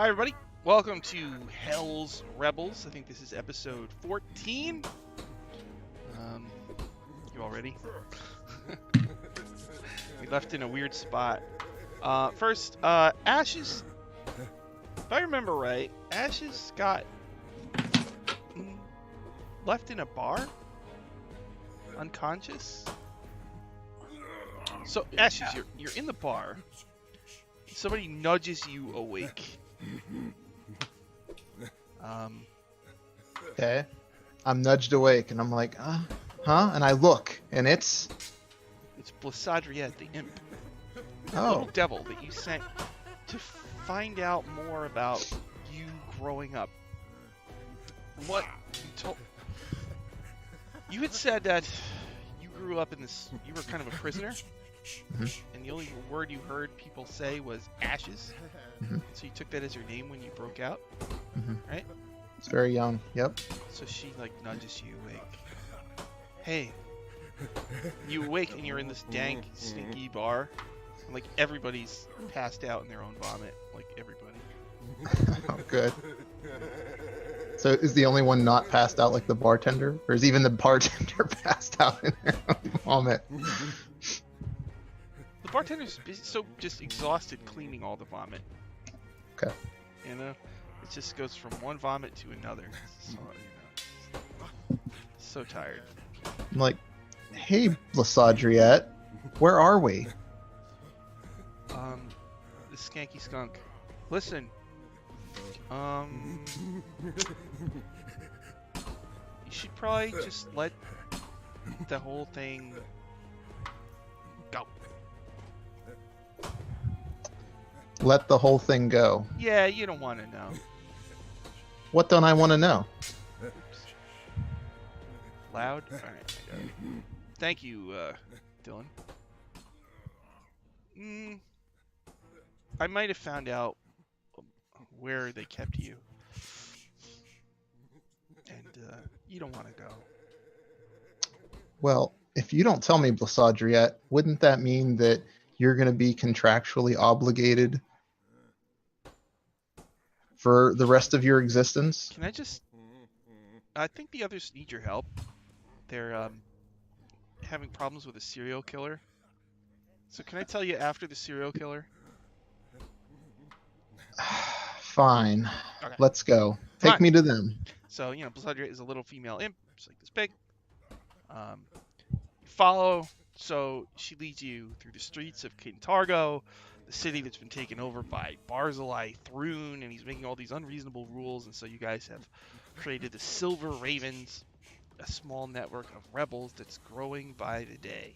Hi, everybody. Welcome to Hell's Rebels. I think this is episode 14. You all ready? We left in a weird spot. First, Ashes. If I remember right, Ashes got left in a bar, unconscious. So, Ashes, you're in the bar. Somebody nudges you awake. Okay. I'm nudged awake, and I'm like, huh? And I look, and it's Blasadriette, the imp. The oh, little devil that you sent to find out more about you growing up. What you told... You had said that you grew up in this... You were kind of a prisoner. And the only word you heard people say was ashes. So you took that as your name when you broke out, right? It's very young. Yep. So she like nudges you awake. Hey, you awake and you're in this dank, stinky bar. And, like everybody's passed out in their own vomit. Like everybody. Oh, good. So is the only one not passed out like the bartender, or is even the bartender passed out in their own vomit? The bartender's so just exhausted cleaning all the vomit. Okay. You know, it just goes from one vomit to another. So, so tired. I'm like, hey, Blasadriette, where are we? The skanky skunk. Listen. You should probably just let the whole thing go. Let the whole thing go. Yeah, you don't want to know. What don't I want to know? Loud? Alright, I got it. Thank you, Dylan. I might have found out where they kept you. And, you don't want to go. Well, if you don't tell me, Blasadriette, wouldn't that mean that you're going to be contractually obligated for the rest of your existence? Can I just... I think the others need your help. They're, having problems with a serial killer. So can I tell you after the serial killer? Fine. Okay. Let's go. Take Fine. me to them. So, you know, Blasadriette is a little female imp, just like this big. You follow, so she leads you through the streets of Kintargo, the city that's been taken over by Barzillai Thrune, and he's making all these unreasonable rules, and so you guys have created the Silver Ravens, a small network of rebels that's growing by the day.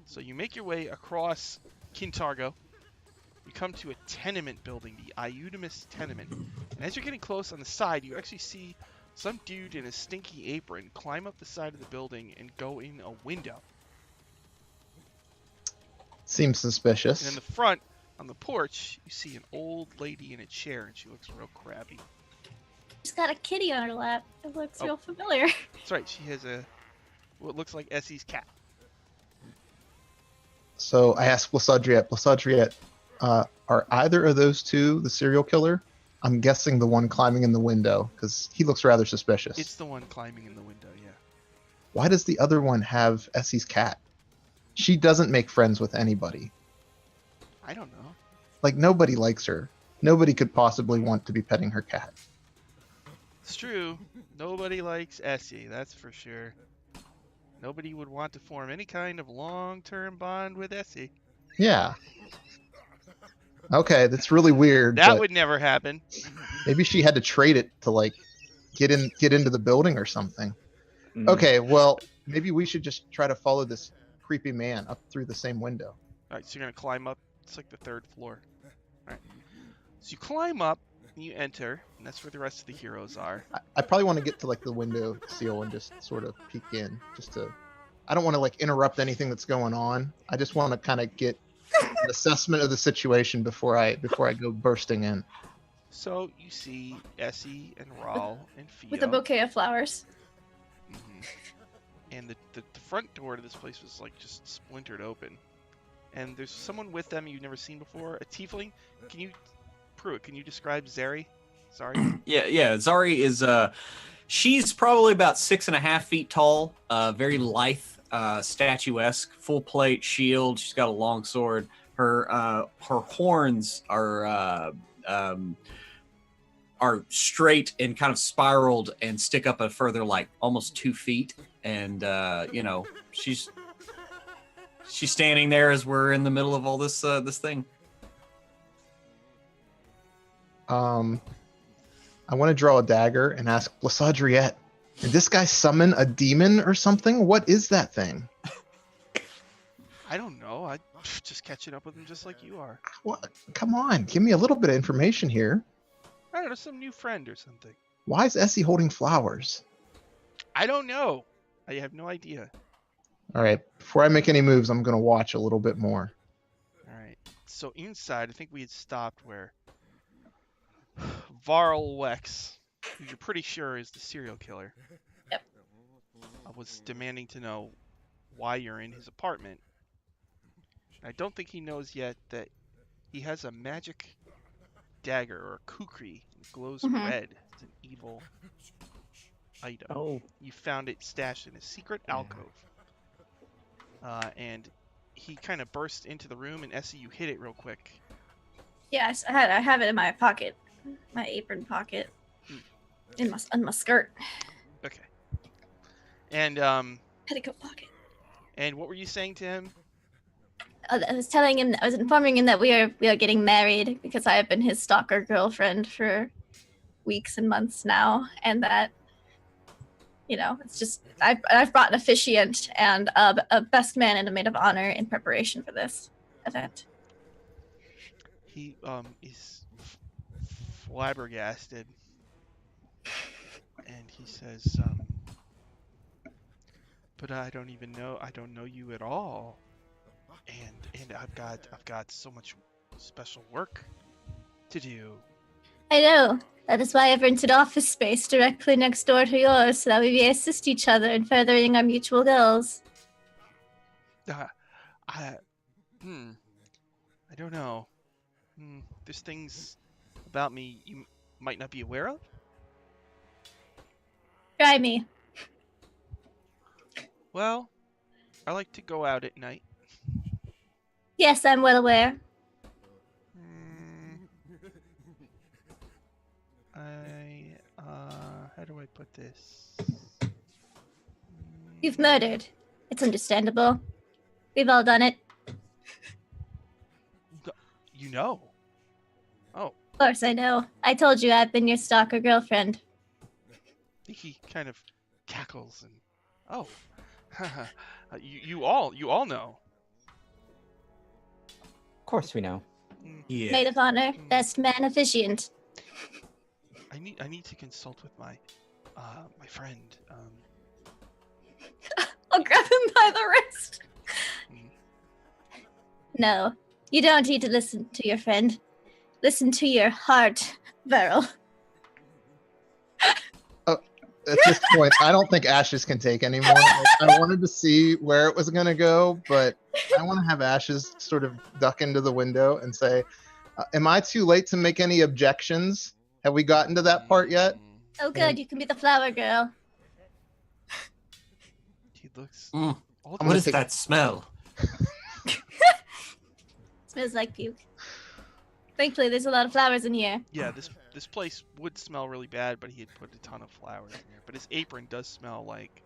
So you make your way across Kintargo. You come to a tenement building, the Iudamus tenement. And as you're getting close on the side, you actually see some dude in a stinky apron climb up the side of the building and go in a window. Seems suspicious. And in the front, on the porch, you see an old lady in a chair, and she looks real crabby. She's got a kitty on her lap. It looks real familiar. That's right, she has what looks like Essie's cat. So I asked Blasadriette, are either of those two the serial killer? I'm guessing the one climbing in the window, because he looks rather suspicious. It's the one climbing in the window, yeah. Why does the other one have Essie's cat? She doesn't make friends with anybody. I don't know. Like, nobody likes her. Nobody could possibly want to be petting her cat. It's true. Nobody likes Essie, that's for sure. Nobody would want to form any kind of long-term bond with Essie. Yeah. Okay, that's really weird. That would never happen. Maybe she had to trade it to, like, get into the building or something. Okay, well, maybe we should just try to follow this creepy man up through the same window. Alright, so you're going to climb up. It's like the 3rd floor. Alright. So you climb up, and you enter, and that's where the rest of the heroes are. I probably want to get to, like, the window sill and just sort of peek in. I don't want to, like, interrupt anything that's going on. I just want to kind of get an assessment of the situation before I go bursting in. So you see Essie and Raul and Fio. With a bouquet of flowers. And the front door to this place was like just splintered open. And there's someone with them you've never seen before, a tiefling. Can you Pruitt, can you describe Zeri? Sorry. Yeah. Zari is she's probably about 6.5 feet tall. Very lithe, statuesque, full plate shield. She's got a long sword. Her horns are straight and kind of spiraled and stick up a further like almost 2 feet. And she's standing there as we're in the middle of all this thing. I want to draw a dagger and ask Lasadriette, did this guy summon a demon or something? What is that thing? I don't know. I'm just catching up with him just like you are. What? Come on, give me a little bit of information here. I don't know, some new friend or something. Why is Essie holding flowers? I don't know. I have no idea. All right, before I make any moves, I'm going to watch a little bit more. All right. So inside, I think we had stopped where Varl Wex, who you're pretty sure is the serial killer, Yep. was demanding to know why you're in his apartment. I don't think he knows yet that he has a magic dagger or a kukri that glows red. It's an evil item. Oh. You found it stashed in a secret alcove. And he kind of burst into the room, and Essie, you hit it real quick. Yes, I have it in my pocket, my apron pocket, in my skirt, Okay. And petticoat pocket. and what were you saying to him? I was telling him, I was informing him that we are getting married because I have been his stalker girlfriend for weeks and months now, and that, it's just I've brought an officiant and a best man and a maid of honor in preparation for this event. He is flabbergasted, and he says, "But I don't know you at all, and I've got so much special work to do." I know. That is why I've rented office space directly next door to yours, so that we may assist each other in furthering our mutual goals. I don't know. There's things about me you might not be aware of. Try me. Well, I like to go out at night. Yes, I'm well aware. How do I put this? You've murdered. It's understandable. We've all done it. You know. Oh. Of course I know. I told you I've been your stalker girlfriend. He kind of cackles and, oh, you all know. Of course we know. Yeah. Maid of honor, best man officiant. I need to consult with my friend. I'll grab him by the wrist. No, you don't need to listen to your friend. Listen to your heart, Beryl. At this point, I don't think Ashes can take anymore. I wanted to see where it was going to go, but I want to have Ashes sort of duck into the window and say, am I too late to make any objections? Have we gotten to that part yet? Oh good, you can be the flower girl. He looks. What is that smell? Smells like puke. Thankfully, there's a lot of flowers in here. Yeah, this place would smell really bad, but he had put a ton of flowers in here. But his apron does smell like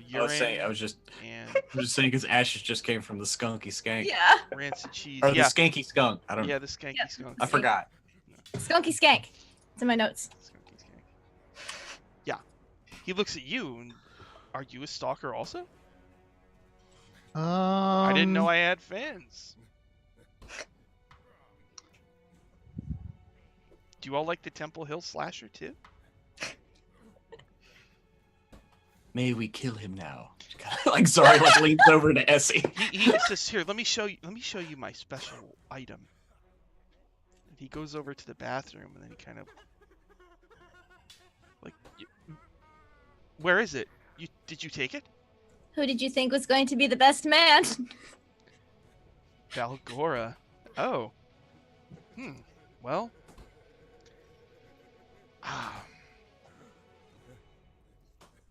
urine. I was just and saying because Ashes just came from the skunky skank. Yeah. rancid cheese. Or Yeah, the skanky skunk. I don't know. yeah, the skanky skunk. I forgot. Skunky skank. It's in my notes. Skunky skank. Yeah, he looks at you, and are you a stalker also? I didn't know I had fans. Do you all like the Temple Hill slasher too? May we kill him now? Like Zari leans over to Essie. He says, "Here, let me show you my special item." And he goes over to the bathroom, and then he kind of like, "Where is it? Did you take it?" Who did you think was going to be the best man? Valgora. Oh. Well, ah,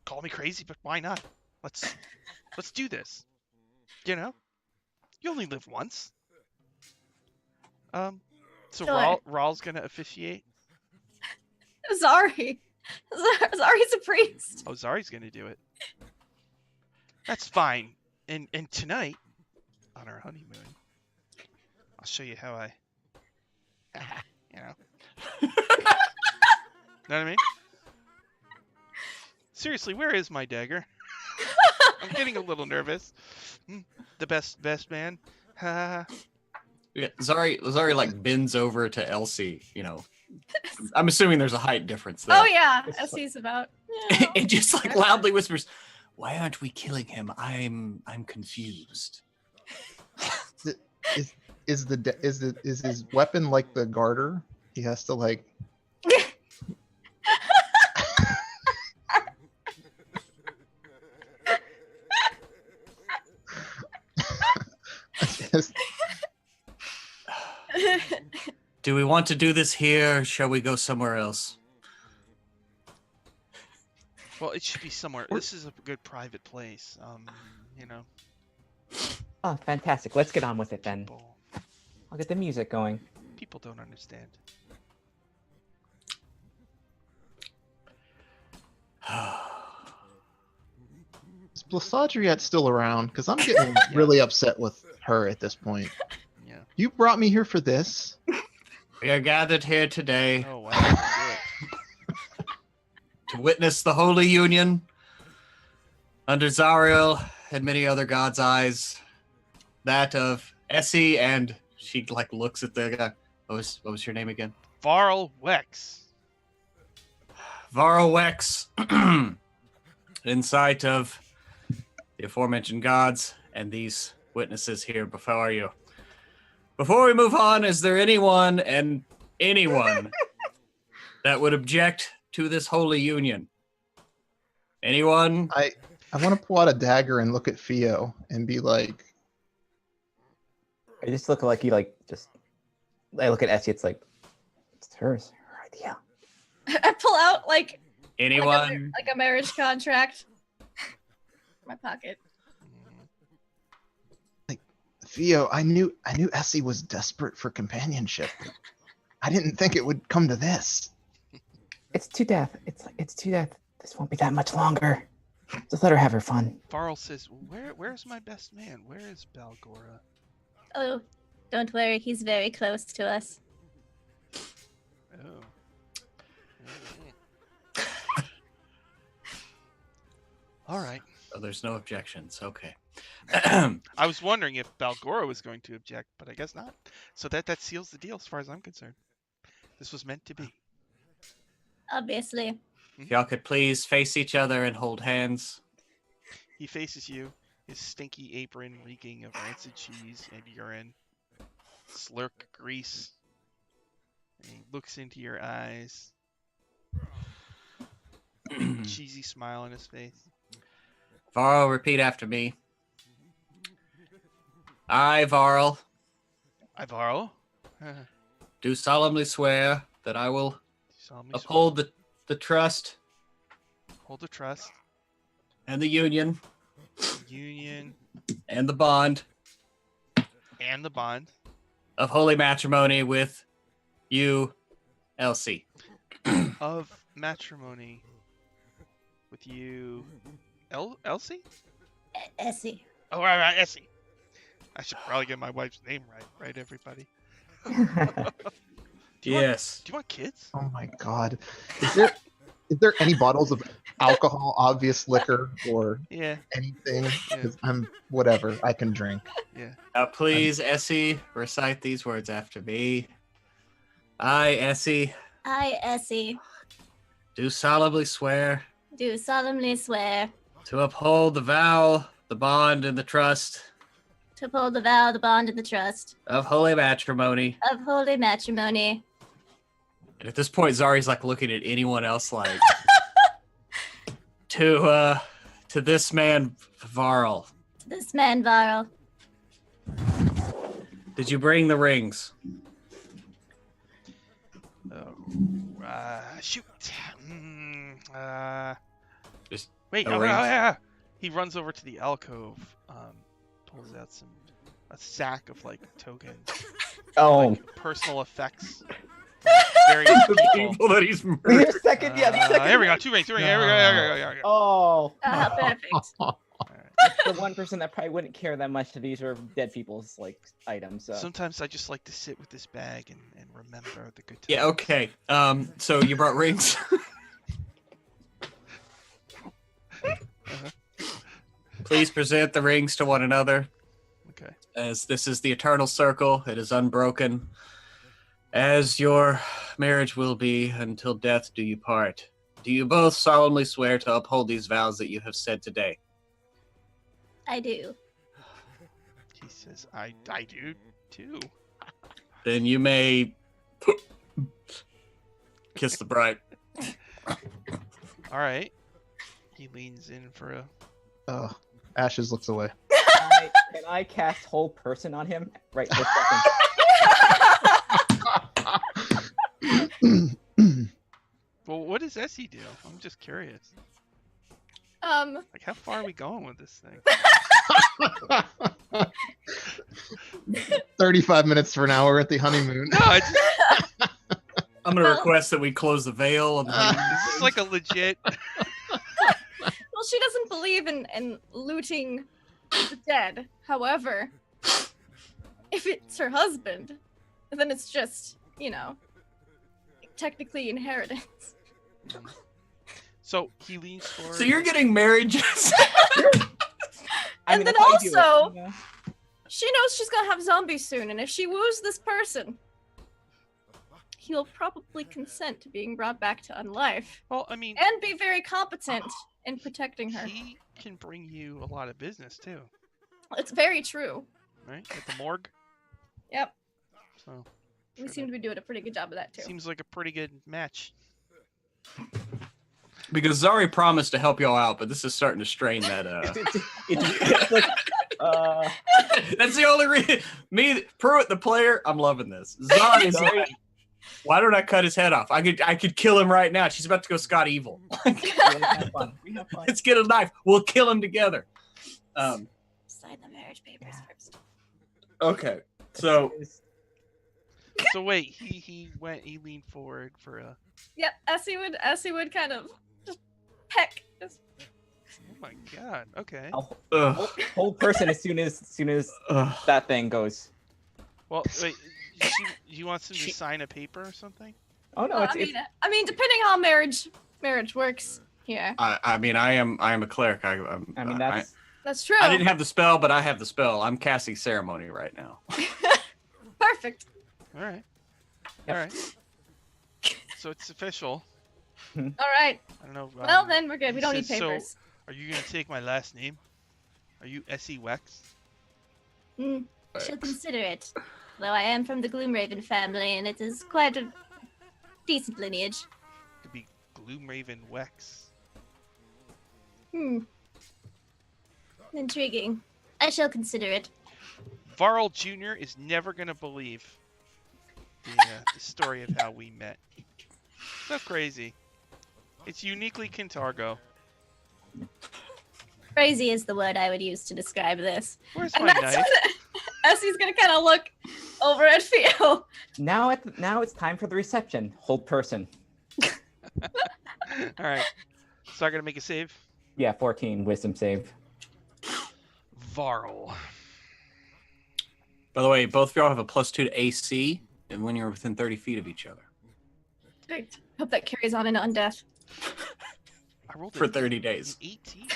call me crazy, but why not? Let's do this. You know, you only live once. So Sure. Rawl's gonna officiate. Zari. Zari's a priest. Oh, Zari's gonna do it. That's fine. And tonight, on our honeymoon, I'll show you how I, you know. Know what I mean? Seriously, where is my dagger? I'm getting a little nervous. The best man. Ha. Yeah, Zari like bends over to Elsie. You know, I'm assuming there's a height difference there. Oh yeah, as he's about. Yeah. And just like loudly whispers, "Why aren't we killing him? I'm confused." Is his weapon like the garter? He has to like. Do we want to do this here? Or shall we go somewhere else? Well, it should be somewhere. This is a good private place. You know. Oh, fantastic. Let's get on with it then. I'll get the music going. People don't understand. Is Blasadriat still around? Because I'm getting really upset with her at this point. Yeah. You brought me here for this. We are gathered here today Oh wow. Do it. to witness the Holy Union under Zariel and many other gods' eyes. That of Essie, and she like looks at the guy. What was your name again? Varl Wex. Varl Wex, in sight of the aforementioned gods and these witnesses here before you. Before we move on, is there anyone that would object to this holy union? Anyone? I want to pull out a dagger and look at Theo and be like, I just look like you like just. I look at Essie. It's like it's her idea. I pull out like Anyone? like a marriage contract. My pocket. Theo, I knew Essie was desperate for companionship. I didn't think it would come to this. It's to death. It's to death. This won't be that much longer. Just let her have her fun. Varl says, "Where's my best man? Where is Balgora?" Oh, don't worry. He's very close to us. Oh. All right. Oh, there's no objections. Okay. I was wondering if Balgora was going to object, but I guess not. So that seals the deal as far as I'm concerned. This was meant to be. Obviously. If y'all could please face each other and hold hands. He faces you, his stinky apron reeking of rancid cheese and urine, slurk grease. And he looks into your eyes, cheesy smile on his face. Varl, repeat after me. I, Varl, Varl, do solemnly swear that I will solemnly uphold the trust hold the trust, and the union the union, and the bond and the bond of holy matrimony with you, Elsie. of matrimony with you, Elsie? Essie. Oh, right, Essie. I should probably get my wife's name right, everybody? Yes. Do you want kids? Oh my god. Is there any bottles of alcohol, obvious liquor, or Yeah, anything? yeah, 'Cause I'm whatever. I can drink. yeah. Now, please, Essie, recite these words after me. I, Essie, I, Essie, do solemnly swear do solemnly swear to uphold the vow, the bond, and the trust to uphold the vow, the bond, and the trust of holy matrimony. of holy matrimony. And at this point, Zari's like looking at anyone else like to this man, Varl. This man, Varl. Did you bring the rings? Shoot. Just Wait. no Oh, rings? yeah. He runs over to the alcove. Pulls out a sack of like tokens, Oh, like personal effects. Various The people. people that he's your murdered. second, yeah, the second. Here we go. 2 rings. 2 rings. Here we go. Here we go. Oh, Perfect. the one person that probably wouldn't care that much. These are dead people's like items. So. Sometimes I just like to sit with this bag and remember the good times. Yeah, okay. So you brought rings? Please present the rings to one another, Okay. as this is the eternal circle. It is unbroken, as your marriage will be until death do you part. Do you both solemnly swear to uphold these vows that you have said today? I do. He says, I do too. Then you may kiss the bride. All right. He leans in for a. Oh, Ashes looks away. Can I cast whole person on him right this second? Well, what does Essie do? I'm just curious. Like, how far are we going with this thing? 35 minutes for an hour at the honeymoon. No, it's I'm going to request that we close the veil. And this is like a legit. Well, she doesn't believe in looting the dead. However, if it's her husband, then it's just, technically inheritance. So he leans forward. So you're getting married, Jess? And then that's how you do it, also- you know? She knows she's gonna have zombies soon, and if she woos this person, he'll probably consent to being brought back to unlife Well, I mean, and be very competent in protecting her. he can bring you a lot of business too, It's very true. right? At the morgue. Yep. So We seem to be doing a pretty good job of that too. seems like a pretty good match. Because Zari promised to help y'all out, but this is starting to strain that. It's like, That's the only reason. Me, Pruitt, the player, I'm loving this. Zari's like, why don't I cut his head off? I could kill him right now. She's about to go Scott Evil. we have fun. We have fun. Let's get a knife. We'll kill him together. Sign the marriage papers Yeah. first. Okay. So So wait, he leaned forward for a. Yep, Essie would kind of just peck. Just, Oh my god. Okay. Whole person as soon as ugh. that thing goes. Well, wait. You want him to sign a paper or something? Oh no, well, it's I mean, depending how marriage works here. I mean, I am a cleric. I mean that's That's true. I didn't have the spell, but I have the spell. I'm casting ceremony right now. Perfect. All right. Yep. All right. So it's official. All right. I don't know. Well, then we're good. We he don't need says, papers. So, are you gonna take my last name? Are you Essie Wex? She'll consider it. Though I am from the Gloomraven family, and it is quite a decent lineage. Could be Gloomraven Wex. Intriguing. I shall consider it. Varl Jr. is never gonna believe the story of how we met. So crazy. It's uniquely Kintargo. Crazy is the word I would use to describe this. Where's And my that's knife? when Essie's gonna kind of look over at Theo. now it's time for the reception. Whole person. All right. So I gotta make a save. Yeah, 14 wisdom save. Varl. By the way, both of y'all have a +2 to AC, and when you're within 30 feet of each other Perfect. Hope that carries on into undeath. I rolled for an 30 days. 18.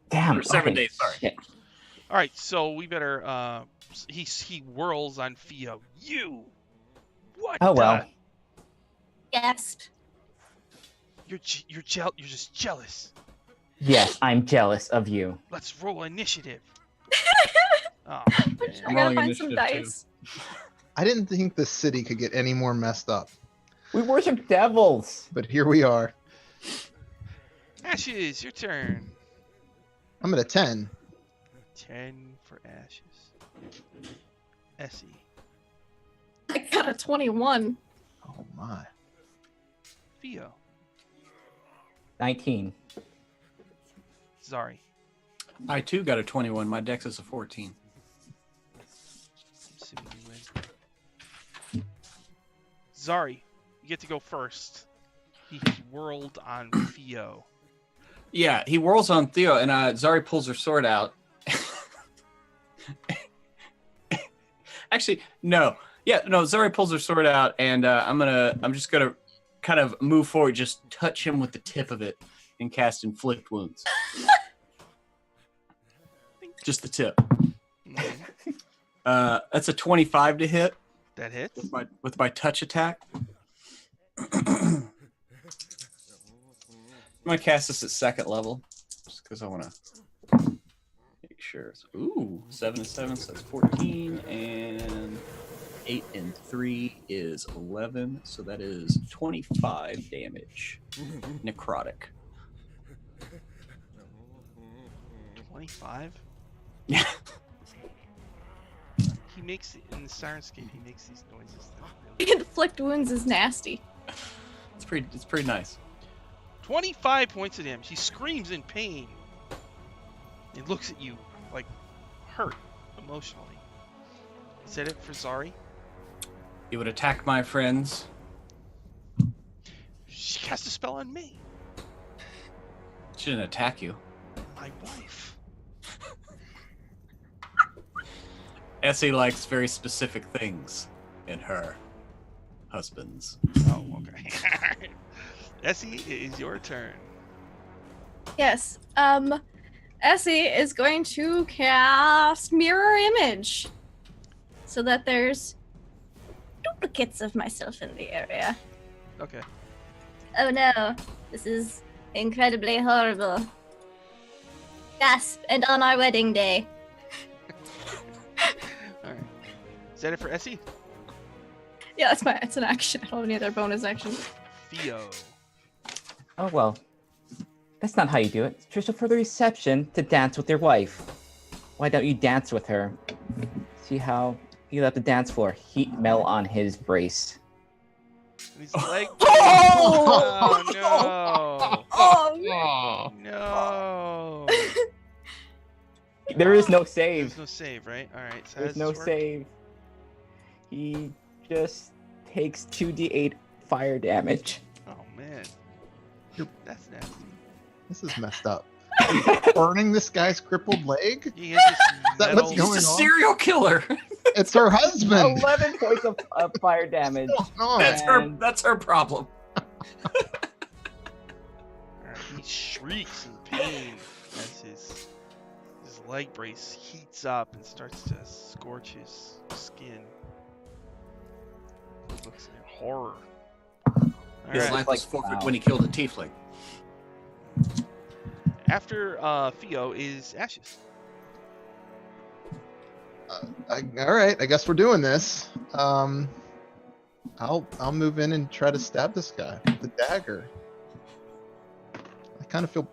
Damn. For 7 okay, days, sorry. shit. All right, so we better. He whirls on Theo. You. What? Oh well. Gasp. You're just jealous. Yes, I'm jealous of you. Let's roll initiative. Oh, I man. gotta rolling find some initiative, too. dice. I didn't think the city could get any more messed up, We worship devils. but here we are. Ashes, your turn. I'm at a 10. 10 for Ashes. Essie. I got a 21. Oh my. Theo. 19. Zari. I too got a 21. My dex is a 14. I'm assuming you win. Zari, you get to go first. He has whirled on Theo. Yeah, he whirls on Theo, and Zari pulls her sword out. Actually, no. Yeah, no. Zari pulls her sword out, and I'm just gonna kind of move forward, just touch him with the tip of it, and cast Inflict Wounds. Just the tip. Mhm. That's a 25 to hit That hits. with my touch attack. I'm gonna cast this at 2nd level, just because I want to make sure. Ooh, 7 and 7, so that's 14, and 8 and 3 is 11, so that is 25 damage. Necrotic. 25. Yeah. He makes in the Sirenscape. He makes these noises. That really... Inflict wounds is nasty. It's pretty nice. 25 points of damage. He screams in pain. He looks at you like hurt emotionally. Is that it for Zari? He would attack my friends. She cast a spell on me. She didn't attack you. My wife. Essie likes very specific things in her husbands. Oh, okay. Essie, it is your turn. Yes. Essie is going to cast Mirror Image so that there's duplicates of myself in the area. Okay. Oh no, this is incredibly horrible. Gasp, and on our wedding day. Alright. Is that it for Essie? Yeah, it's an action. I don't have any other bonus actions. Theo. Oh, well. That's not how you do it. It's just for the reception to dance with your wife. Why don't you dance with her? See how he left the dance floor. Heat melt on his brace. And he's like, Oh! no. Oh, No. There is no There's save. no save, right? Alright, so how There's does no this work? save. He just takes 2d8 fire damage. Oh, man. That's nasty. This is messed up. Burning this guy's crippled leg? He has this that metal... what's going He's a on? serial killer. It's her husband. 11 points of fire damage. What's going on? That's her problem. Alright, he shrieks in pain as his leg brace heats up and starts to scorch his skin. He looks in horror. His Alright, life was Like, forfeit wow. when he killed a tiefling. after Theo is Ashes. All right, I guess we're doing this. I'll move in and try to stab this guy with the dagger. I kind of feel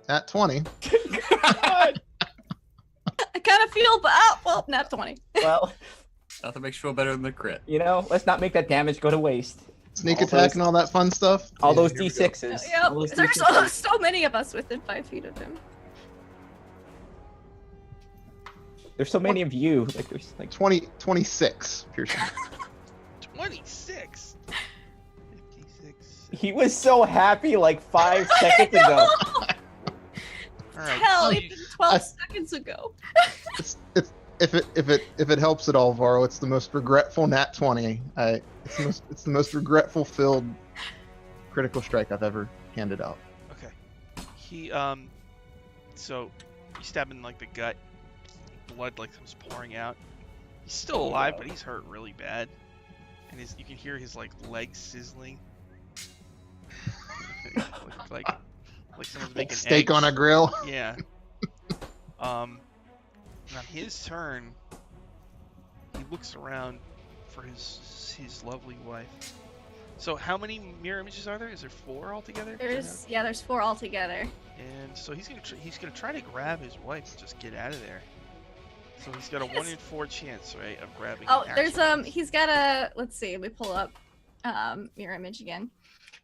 at 20. I kind of feel, but well, not 20. Well, Nothing makes you feel better than the crit. you know, let's not make that damage go to waste. Sneak All attack those- and all that fun stuff. All Yeah, those here we go. d6s. Yeah, All those there's D6s. so many of us within 5 feet of him. There's so many of you. Like there's like 26 piercing. 26. 56. he was so happy like 5 seconds ago. Alright. Hell, so even 12 seconds ago. It's if it helps at all, Varro, it's the most regretful nat 20. It's the most regretful filled critical strike I've ever handed out. Okay. He so you stab him in like the gut. Blood like comes pouring out. He's still alive, but he's hurt really bad. And you can hear his like legs sizzling. like someone's making Steak eggs. on a grill. Yeah. On his turn, he looks around for his lovely wife. So how many mirror images are there? Is there 4 altogether? There's 4 altogether. And so he's gonna try to grab his wife and just get out of there. So he's got a 1 in 4 chance, right, of grabbing. Oh, an there's actual- he's got a, let's see, we pull up mirror image again.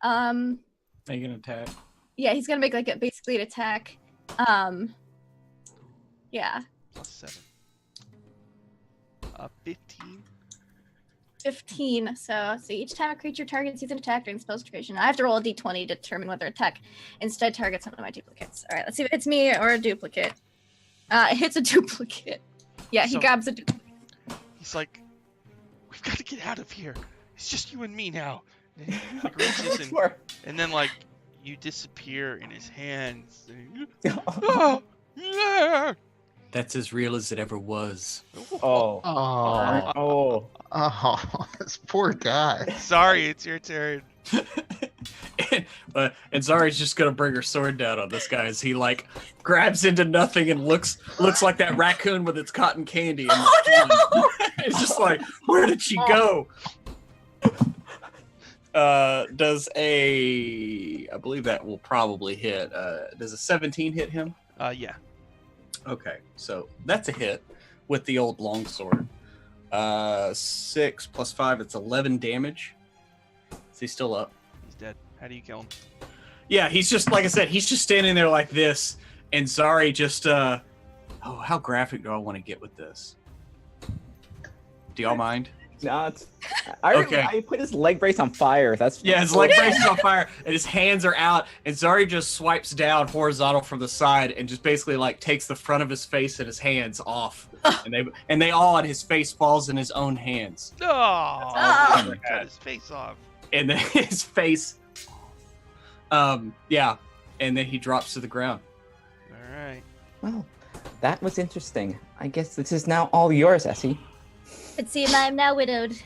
Make an attack. Yeah, he's gonna make like basically an attack. Yeah, +7. 15. 15. So each time a creature targets sees an attack during the spell's duration, I have to roll a d20 to determine whether attack instead targets one of my duplicates. All right, let's see if it's me or a duplicate. It hits a duplicate. Yeah, he So- grabs a duplicate. He's like, we've got to get out of here. It's just you and me now. And he, like, reaches and then like you disappear in his hands. And oh, yeah. That's as real as it ever was. Oh. Oh, Oh. this poor guy. Sorry, it's your turn. And Zari's just gonna bring her sword down on this guy as he like grabs into nothing and looks like that raccoon with its cotton candy. And it's just like, where did she go? Does I believe that will probably hit. Does a 17 hit him? Yeah. Okay, so that's a hit with the old longsword. 6 + 5, it's 11 damage. Is he still up? He's dead. How do you kill him? Yeah, he's just, like I said, he's just standing there like this, and Zari just, oh, how graphic do I want to get with this? Do y'all mind? No, it's. Okay. I put his leg brace on fire. That's Yeah, his leg brace is on fire, and his hands are out, and Zari just swipes down horizontal from the side and just basically, like, takes the front of his face and his hands off. and they all, and his face falls in his own hands. No! Oh. Cut his face off. And then his face, yeah, and then he drops to the ground. All right. Well, that was interesting. I guess this is now all yours, Essie. It seems I am now widowed.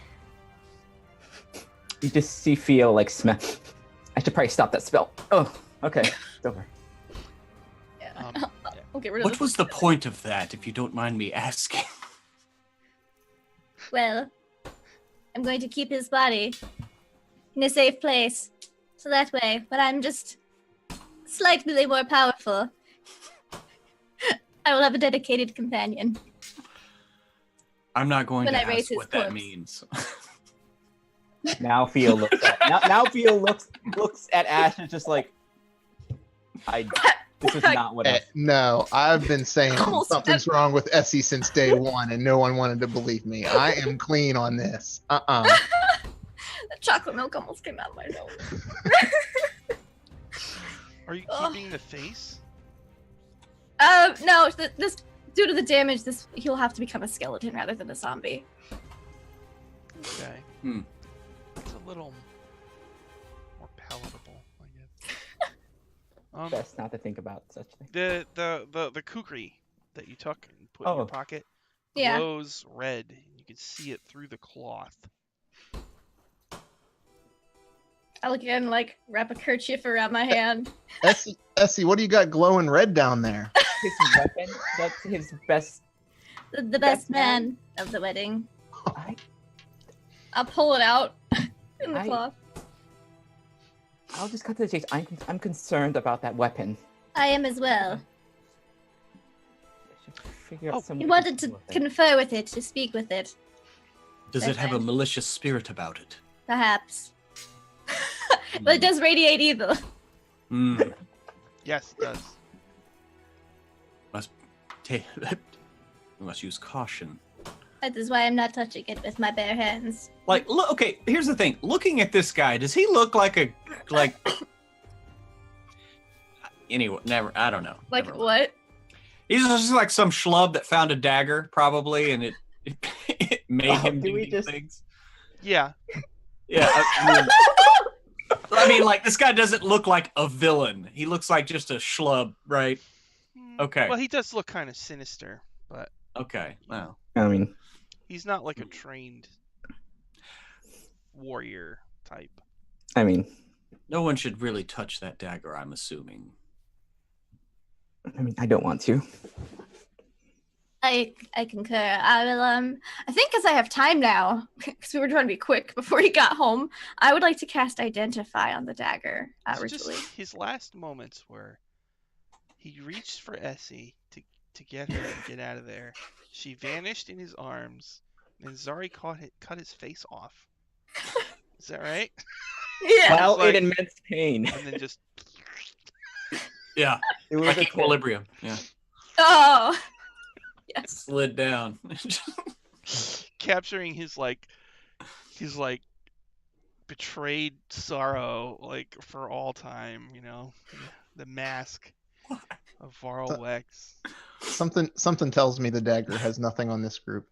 You just see Theo like smell. I should probably stop that spell. Oh, okay, it's over. Yeah. Yeah. I'll get rid of What this. was the point of that, if you don't mind me asking? Well, I'm going to keep his body in a safe place. So that way, when I'm just slightly more powerful, I will have a dedicated companion. I'm not going When to I raise ask his what that corpse. means. Now Theo looks at now Theo looks at Ash and just like, this is not what I. No, I've been saying Almost something's wrong with Essie since day one, and no one wanted to believe me. I am clean on this. The chocolate milk almost came out of my nose. Are you Ugh. keeping the face? No, this due to the damage, he'll have to become a skeleton rather than a zombie. Okay. Hmm. It's a little more palatable, I guess. Best not to think about such things. The kukri that you took and put in your Oh. pocket Yeah. glows red. You can see it through the cloth. I'll again wrap a kerchief around my hand. Essie, what do you got glowing red down there? His weapon. That's his best. The best Best man of the wedding. I, I'll pull it out in the I- cloth. I'll just cut to the chase. I'm concerned about that weapon. I am as well. I should figure out Oh. some He way wanted to deal with it. confer with it, to speak with it, Does it have a malicious spirit about it? perhaps. But it does radiate evil. Hmm. Yes, it does. We must use caution. That is why I'm not touching it with my bare hands. Like, look. Okay, here's the thing. Looking at this guy, does he look like Anyway, never. I don't know. Like Never mind. what? He's just like some schlub that found a dagger, probably, and it made Oh, him do do we these just- things. Yeah. Yeah. I mean, like, this guy doesn't look like a villain. He looks like just a schlub, right? Okay. Well, he does look kind of sinister, but Okay. Wow. I mean, he's not like a trained warrior type. No one should really touch that dagger, I'm assuming. I don't want to. I concur. I will I think as I have time now, because we were trying to be quick before he got home, I would like to cast Identify on the dagger It's ritually. just his last moments where he reached for Essie to get her and get out of there. She vanished in his arms, and Zari cut his face off. Is that right? Yeah. While like- in immense pain. and then just Yeah, It was like a tip. equilibrium. Yeah, Oh. Yes. slid down. capturing his like betrayed sorrow like for all time, the mask of Varl Wex. Something tells me the dagger has nothing on this group.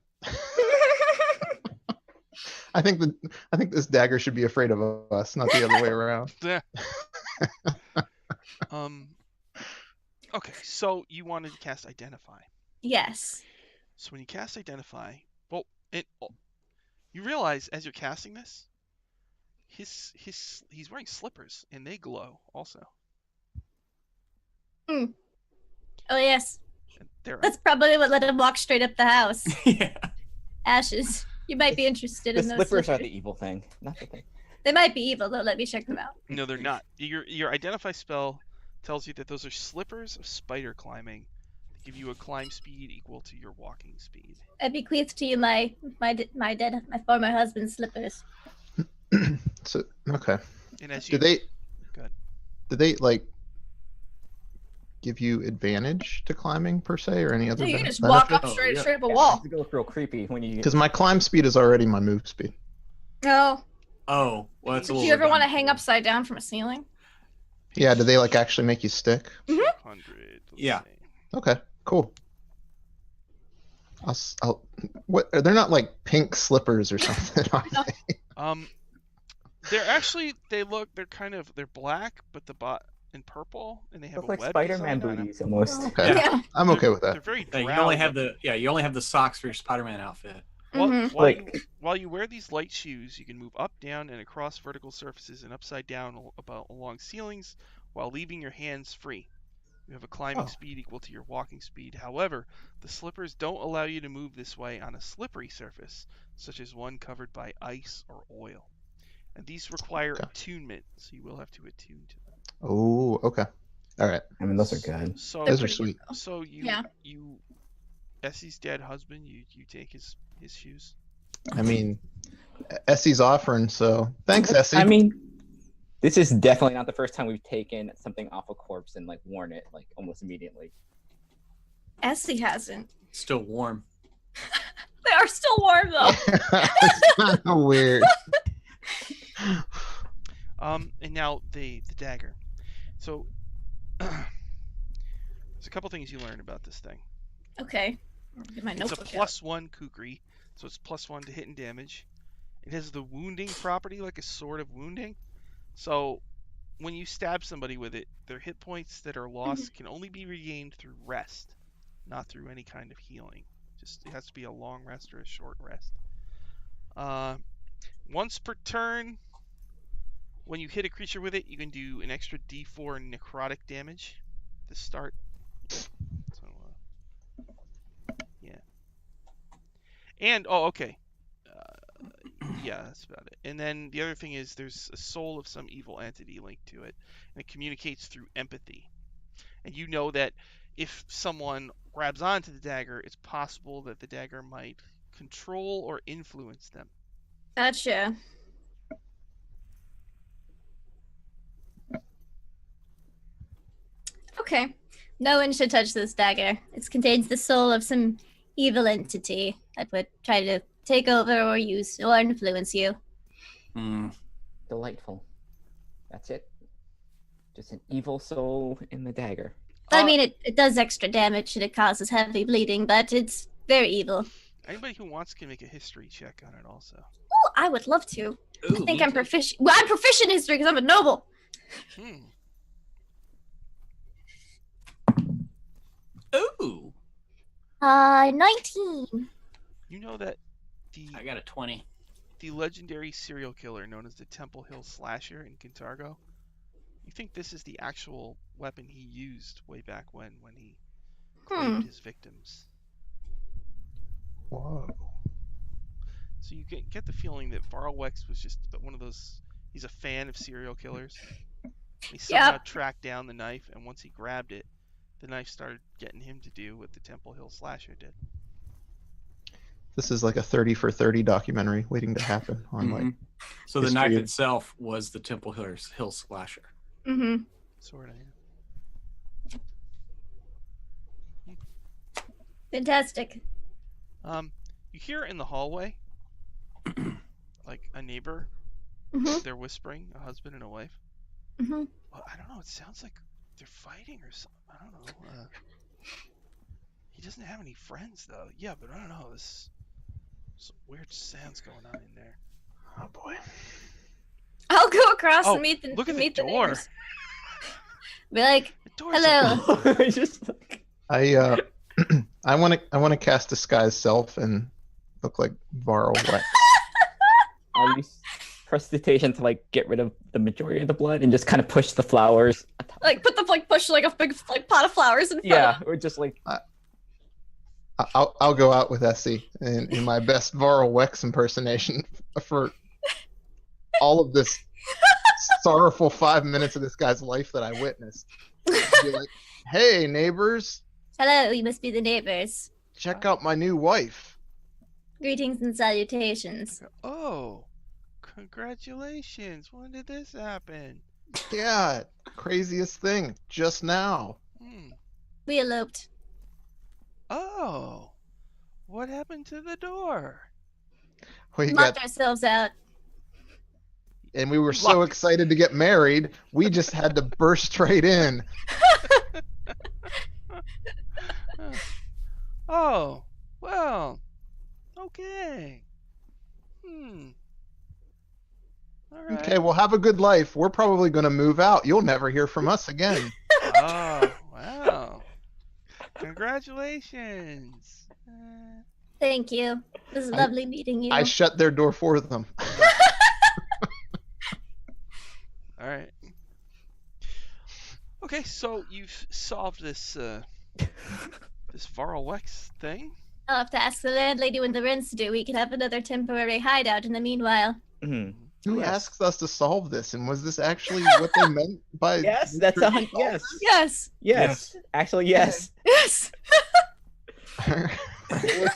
I think this dagger should be afraid of us, not the other way around. Yeah. Okay, so you wanted to cast Identify. Yes. So when you cast Identify, you realize as you're casting this, he's wearing slippers and they glow also. Oh yes. And they're That's probably what let him walk straight up the house. Yeah. Ashes. You might be interested The in those slippers are slippers. the evil thing, not the thing. They might be evil though. Let me check them out. No, they're not. Your Identify spell tells you that those are slippers of spider climbing. They give you a climb speed equal to your walking speed. I bequeath to you my former husband's slippers. So okay. And as you Did they? Go ahead. Did they like give you advantage to climbing per se, or any other? So you can just walk up Oh, straight yeah. up a It wall. goes real creepy when you. Because my climb speed is already my move speed. No. Oh, well, that's a Do little. you ever want to redundant. hang upside down from a ceiling? Yeah. Do they like actually make you stick? 200. let's Yeah. see. Okay. Cool. What? They're not like pink slippers or something, are No. they? They're black, but the bot in purple, and they have Look a like web Spider-Man design on 'em. booties almost. Okay. Yeah. I'm okay with They're that. very Yeah, you drow only have looking. you only have the socks for your Spider-Man outfit. Mhm. While you wear these light shoes, you can move up, down, and across vertical surfaces and upside down along ceilings while leaving your hands free. You have a climbing Oh. speed equal to your walking speed. However, the slippers don't allow you to move this way on a slippery surface, such as one covered by ice or oil. And these require Okay. attunement, so you will have to attune to them. Oh, okay. All right. I mean, those are good. So, Those are pretty sweet. good. so you, Yeah. you, Essie's dead husband, you take his shoes. I mean, Essie's offering, so thanks, Essie. I mean, this is definitely not the first time we've taken something off a corpse and like worn it like almost immediately. Essie hasn't. Still warm. They are still warm though. It's kind of weird. And now the dagger. So there's a couple things you learn about this thing. Okay. Get my It's a notebook out. +1 kukri, so it's +1 to hit and damage. It has the wounding property, like a sword of wounding. So when you stab somebody with it, their hit points that are lost can only be regained through rest, not through any kind of healing. Just it has to be a long rest or a short rest. Once per turn, when you hit a creature with it, you can do an extra D4 necrotic damage to start. So, yeah. And, okay. Yeah, that's about it. And then the other thing is there's a soul of some evil entity linked to it, and it communicates through empathy. And you know that if someone grabs onto the dagger, it's possible that the dagger might control or influence them. Gotcha. Okay. No one should touch this dagger. It contains the soul of some evil entity that would try to take over or use or influence you. Hmm. Delightful. That's it. Just an evil soul in the dagger. I mean, it does extra damage and it causes heavy bleeding, but it's very evil. Anybody who wants can make a history check on it also. Oh, I would love to. I Ooh, think me I'm too. proficient. Well, I'm proficient in history because I'm a noble. Hmm. Ooh, 19. You know that I got a 20. the legendary serial killer known as the Temple Hill Slasher in Kintargo, you think this is the actual weapon he used way back when he claimed his victims. Whoa. So you get the feeling that Varl Wex was just one of those. He's a fan of serial killers. He somehow tracked down the knife, and once he grabbed it, the knife started getting him to do what the Temple Hill Slasher did. This is like a 30 for 30 documentary waiting to happen on like Mhm. So the History knife of- itself was the Temple Hill Slasher. Mm-hmm. Sort of. Fantastic. You hear in the hallway, like a neighbor. Mm-hmm. They're whispering, a husband and a wife. Mm-hmm. Well, I don't know. It sounds like they're fighting or something. I don't know. He doesn't have any friends though. Yeah, but I don't know. This some weird sounds going on in there. Oh boy. I'll go across Oh, and meet the look at the meet the door. neighbors. Be like, The door's hello. open. Just like, I I want to cast disguise self and look like Varl Wex. I'll use prestidigitation to like get rid of the majority of the blood and just kind of push the flowers. Like put the push like a big like pot of flowers in front Yeah, of or just like I'll go out with Essie in my best Varl Wex impersonation for all of this sorrowful 5 minutes of this guy's life that I witnessed. Be like, hey neighbors, hello, you must be the neighbors. check out my new wife. Greetings and salutations. Oh, congratulations! When did this happen? Yeah, craziest thing just now. Hmm. We eloped. Oh, what happened to the door? We Knocked got, ourselves out. and we were so excited to get married, we just had to burst right in. Oh, well, okay. Hmm. All right. Okay, well, have a good life. We're probably going to move out. You'll never hear from us again. Oh, wow. Congratulations. Thank you. It was I- lovely meeting you. I shut their door for them. All right. Okay, so you've solved this this Varl Wex thing. I'll have to ask the landlady when the rent's due. We can have another temporary hideout in the meanwhile. mhm. Who Yes. asks us to solve this? And was this actually what they meant by? Yes, that's yes, Yes. yes. Actually, yes. Yes.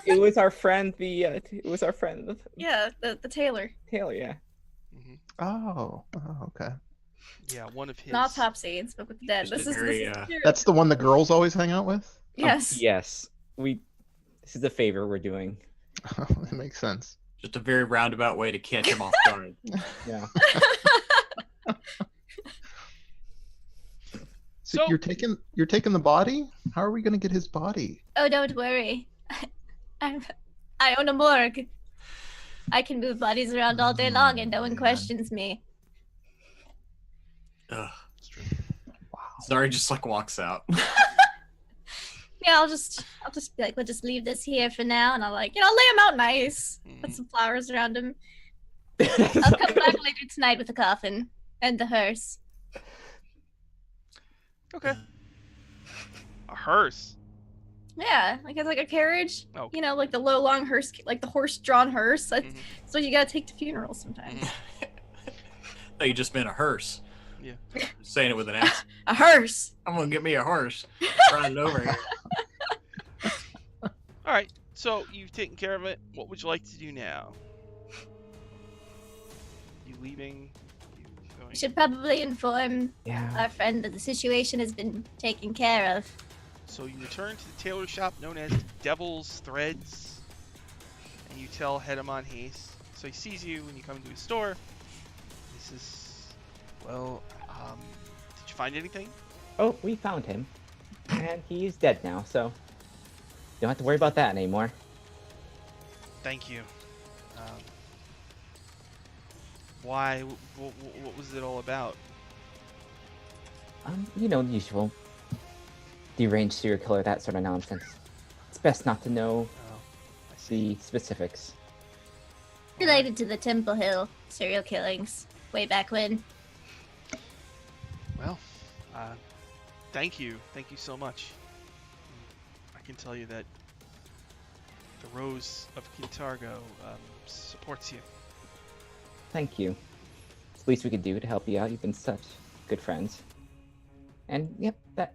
It was our friend. It was our friend Yeah, the tailor. Taylor. Yeah. Hmm. Oh, okay. Yeah, one of his. An autopsy and spoke with the dead. Just This a is very, true. That's the one the girls always hang out with? Yes. Yes. This is a favor we're doing. That makes sense. Just a very roundabout way to catch him off guard. Yeah. So So- you're taking the body? How are we gonna get his body? Oh, don't worry. I own a morgue. I can move bodies around all day long and no one Man. questions me. Ugh. It's true. Wow. Zari just like walks out. Yeah, I'll just be like, we'll just leave this here for now, and I'll like, lay him out nice, put Mhm. some flowers around him. I'll come back later tonight with the coffin and the hearse. Okay. A hearse. Yeah, like it's like a carriage. Oh. Like the low, long hearse, like the horse-drawn hearse. That's Mhm. So you gotta take to funerals sometimes. Mhm. Thought you just meant a hearse. Yeah. Saying it with an accent. A hearse. I'm gonna get me a horse. Riding over here. All right. So you've taken care of it. What would you like to do now? You leaving? You going? We should probably inform Yeah. our friend that the situation has been taken care of. So you return to the tailor shop known as Devil's Threads, and you tell Hedemon Hayes. So he sees you when you come into his store. He says, "Well, did you find anything?" Oh, we found him, and he's dead now. So don't have to worry about that anymore. Thank you. Why? What was it all about? The usual deranged serial killer, that sort of nonsense. It's best not to know Oh, I see. the specifics. Related to the Temple Hill serial killings way back when. Well, thank you. Thank you so much. I can tell you that the Rose of Kintargo supports you. Thank you. It's the least we could do to help you out. You've been such good friends. And yep, that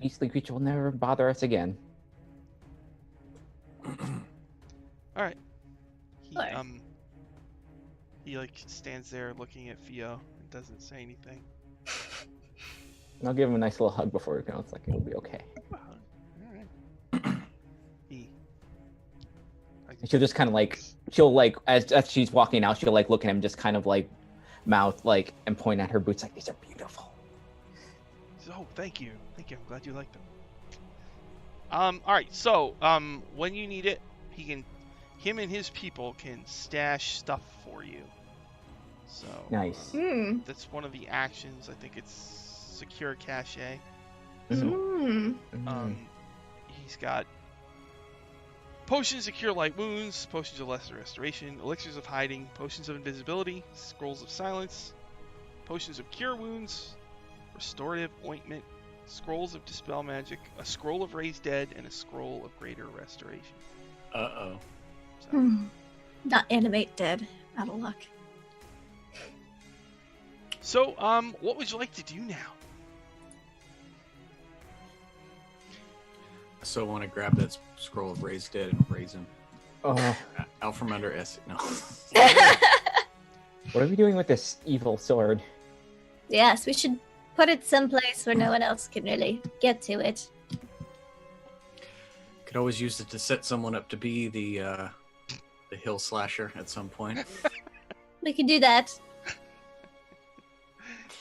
beastly creature will never bother us again. All right. He, Alright. He like stands there looking at Theo and doesn't say anything. I'll give him a nice little hug before we go. It's like it'll be okay. All right. E. And she'll just kind of like, she'll like, as she's walking out, she'll like look at him, just kind of like mouth like and point at her boots like, these are beautiful. Oh, thank you. I'm glad you like them. All right. So, when you need it, him and his people can stash stuff for you. So Nice. that's one of the actions. I think it's secure cache. Mm. He's got potions to cure light wounds, potions of lesser restoration, elixirs of hiding, potions of invisibility, scrolls of silence, potions of cure wounds, restorative ointment, scrolls of dispel magic, a scroll of raise dead, and a scroll of greater restoration. Uh-oh. So, Not animate dead. Out of luck. so what would you like to do now? So I want to grab that scroll of raise dead and raise him Oh, out from under S. No. what are we doing with this evil sword? Yes, we should put it someplace where no one else can really get to it. Could always use it to set someone up to be the hill slasher at some point. We could do that.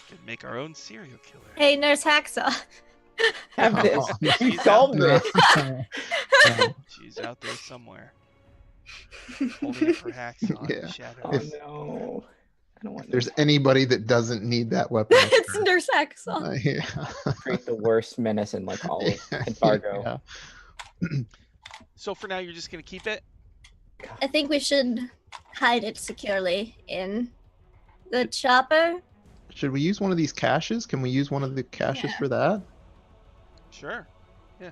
Could make our own serial killer. Hey, Nurse Hacksaw. Have this. Oh, You solved no. this. She's out there somewhere, holding up her hacksaw in Yeah. the shadows. Oh no. I don't want If there's anybody that doesn't need that weapon, It's Nurse Hacksaw. yeah. to create the worst menace in like all of Fargo. Yeah. So for now, you're just gonna keep it. I think we should hide it securely in the chopper. Should we use one of these caches? Can we use one of the caches Yeah. for that? Sure. I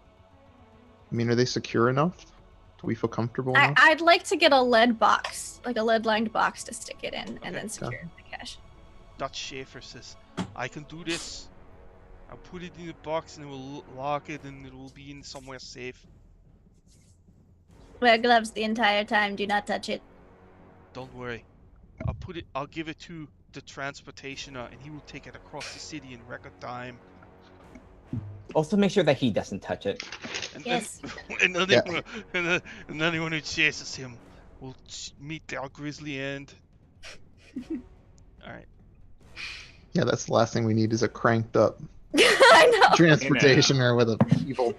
mean, are they secure enough? Do we feel comfortable enough? I'd like to get a lead box, like a lead-lined box to stick it in, and Okay. then secure the cache. Dutch Schaefer says, "I can do this. I'll put it in a box and we'll lock it, and it will be in somewhere safe. Wear gloves the entire time. Do not touch it. Don't worry. I'll give it to the transportationer, and he will take it across the city in record time. Also make sure that he doesn't touch it. And Yes. and Yeah. anyone, and anyone who chases him will meet their grisly end." All right. Yeah, that's the last thing we need is a cranked up I know. transportationer with a evil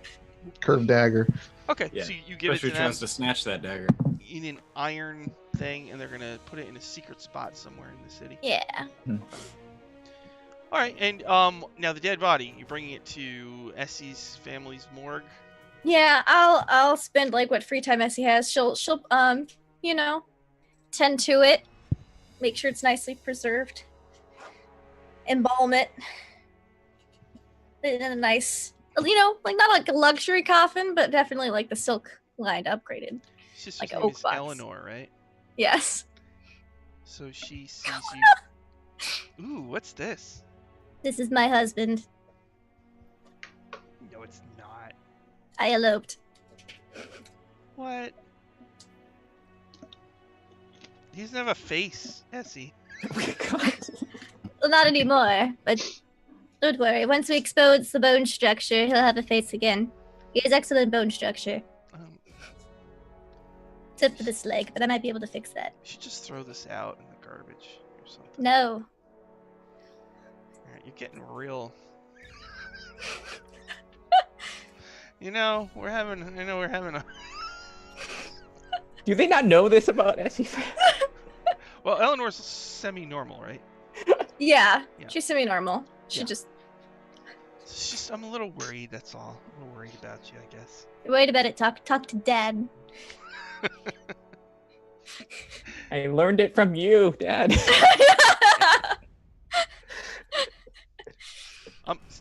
curved dagger. Okay. Yeah. So you give it Especially to them tries to snatch that dagger. in an iron thing, and they're gonna put it in a secret spot somewhere in the city. Yeah. All right, and now the dead body, you're bringing it to Essie's family's morgue. Yeah, I'll spend like what free time Essie has. She'll you know, tend to it, make sure it's nicely preserved, embalm it in a nice, you know, like not like a luxury coffin, but definitely like the silk lined, upgraded. Sister's Like name oak is box. Eleanor, right? Yes, So she sees you. Ooh, what's this? this is my husband. No, it's not. I eloped. What? He doesn't have a face, Essie. Well, not anymore, but don't worry. Once we expose the bone structure, he'll have a face again. He has excellent bone structure, Um, except for this leg, but I might be able to fix that. you should just throw this out in the garbage or something. No. Alright, you're getting real. You know, we're having a. Do they not know this about Essie? Well, Eleanor's semi-normal, right? Yeah, Yeah. she's semi-normal. She Yeah. just It's just I'm a little worried. That's all. I'm a little worried about you, I guess. worried about it. Talk to Dad. I learned it from you, Dad.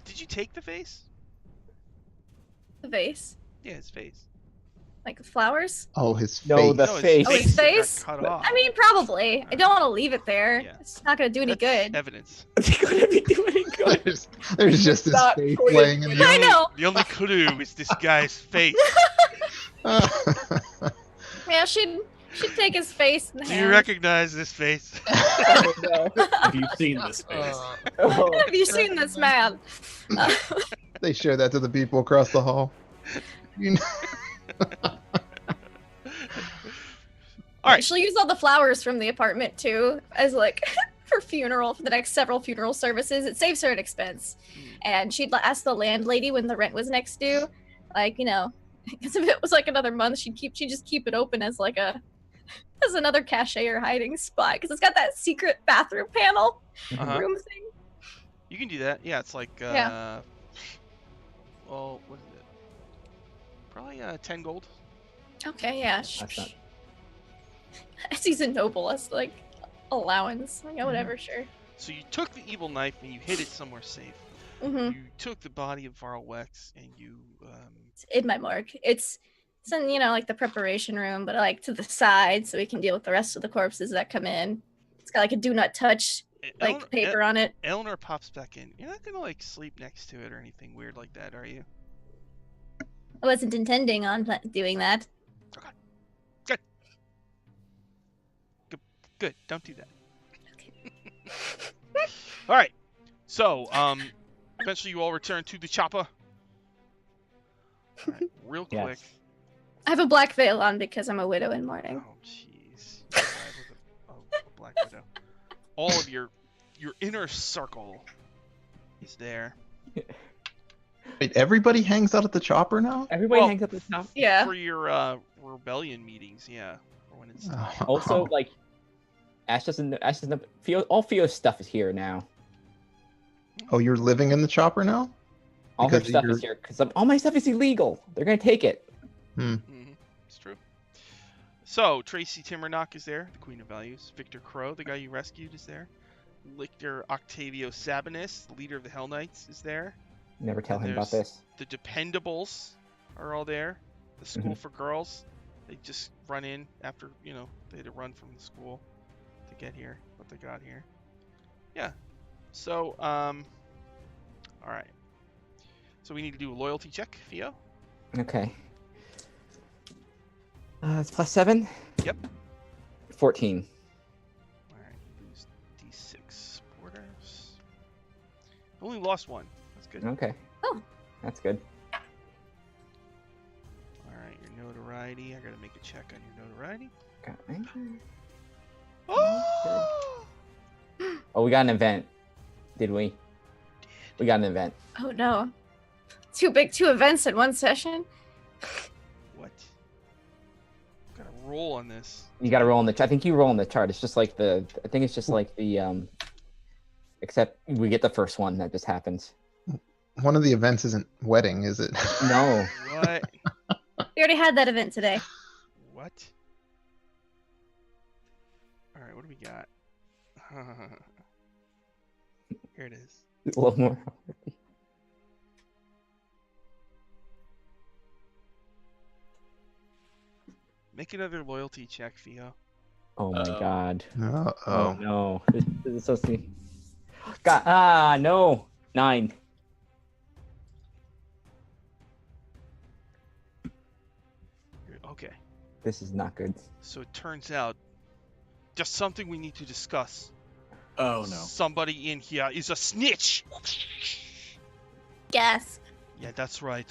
Did you take the face? The vase, Yeah, his face. like Oh, his face. No, the His face. Oh, his that got face? cut off. I mean, probably. I don't want to leave it there. Yeah. It's not gonna do any That's good. Evidence. It's gonna be doing good. There's just his Not face going laying in I know. The only clue is this guy's face. the. Yeah, she'd She'd take his face in the Do you hand. recognize this face? Oh, no. Have you seen this face? Oh. Have you seen this man? They show that to the people across the hall. You know, All right. She'll use all the flowers from the apartment too, as like for the next several funeral services. It saves her an expense. And she'd ask the landlady when the rent was next due, like, you know, because if it was like another month, she'd just keep it open as like as another cachet or hiding spot, because it's got that secret bathroom panel Uh-huh. room thing. You can do that. Yeah, it's like Yeah. well, what is it? Probably 10 gold. Okay, yeah. That's not- She's a noble as like allowance. Like, yeah, whatever, sure. So you took the evil knife and you hid it somewhere safe. hmm You took the body of Varl Wex and you It's in my morgue. It's in, you know, like the preparation room, but like to the side so we can deal with the rest of the corpses that come in. It's got like a do not touch like paper on it. Eleanor pops back in. You're not gonna like sleep next to it or anything weird like that, are you? I wasn't intending on doing that. Good. Don't do that. All right. So, eventually you all return to the chopper. All right, real Yes. quick. I have a black veil on because I'm a widow in mourning. Oh, jeez. You died with a black widow. All of your inner circle is there. wait, everybody hangs out at the chopper now? Everybody Well, hangs up the top. Yeah. For your rebellion meetings, yeah. For when it's Also, like, Ash doesn't know. All Theo's stuff is here now. oh, you're living in the chopper now? All her Because stuff you're- is here because all my stuff is illegal. They're gonna take it. It's true. So Tracy Timbernock is there, the Queen of Values. Victor Crow, the guy you rescued, is there. Lictor Octavio Sabanus, the leader of the Hell Knights, is there. Never tell And him about there's- this. The Dependables are all there. The school for girls. They just run in after, they had to run from the school to get here, but they got here. Yeah. So, all right. So we need to do a loyalty check, Theo. Okay. It's +7. Yep. 14. All right. Lose D6 supporters. Only lost one. That's good. Okay. Oh. That's good. All right. Your notoriety. I gotta make a check on your notoriety. Okay. Oh! Oh, we got an event. Did we? We got an event. Oh no. Two events in one session? What? Gotta roll on this. You got to roll on the chart. I think you roll on the chart. It's just like I think it's just like the except we get the first one that just happens. One of the events isn't wedding, is it? No. What? We already had that event today. What? All right. What do we got? Here it is. A little more. Make another loyalty check, Theo. Oh my Uh-oh. god. Oh, Oh no. This is so sweet. God, no. 9. Okay. This is not good. So it turns out, just something we need to discuss. Oh no. Somebody in here is a snitch. Yes. Yeah, that's right.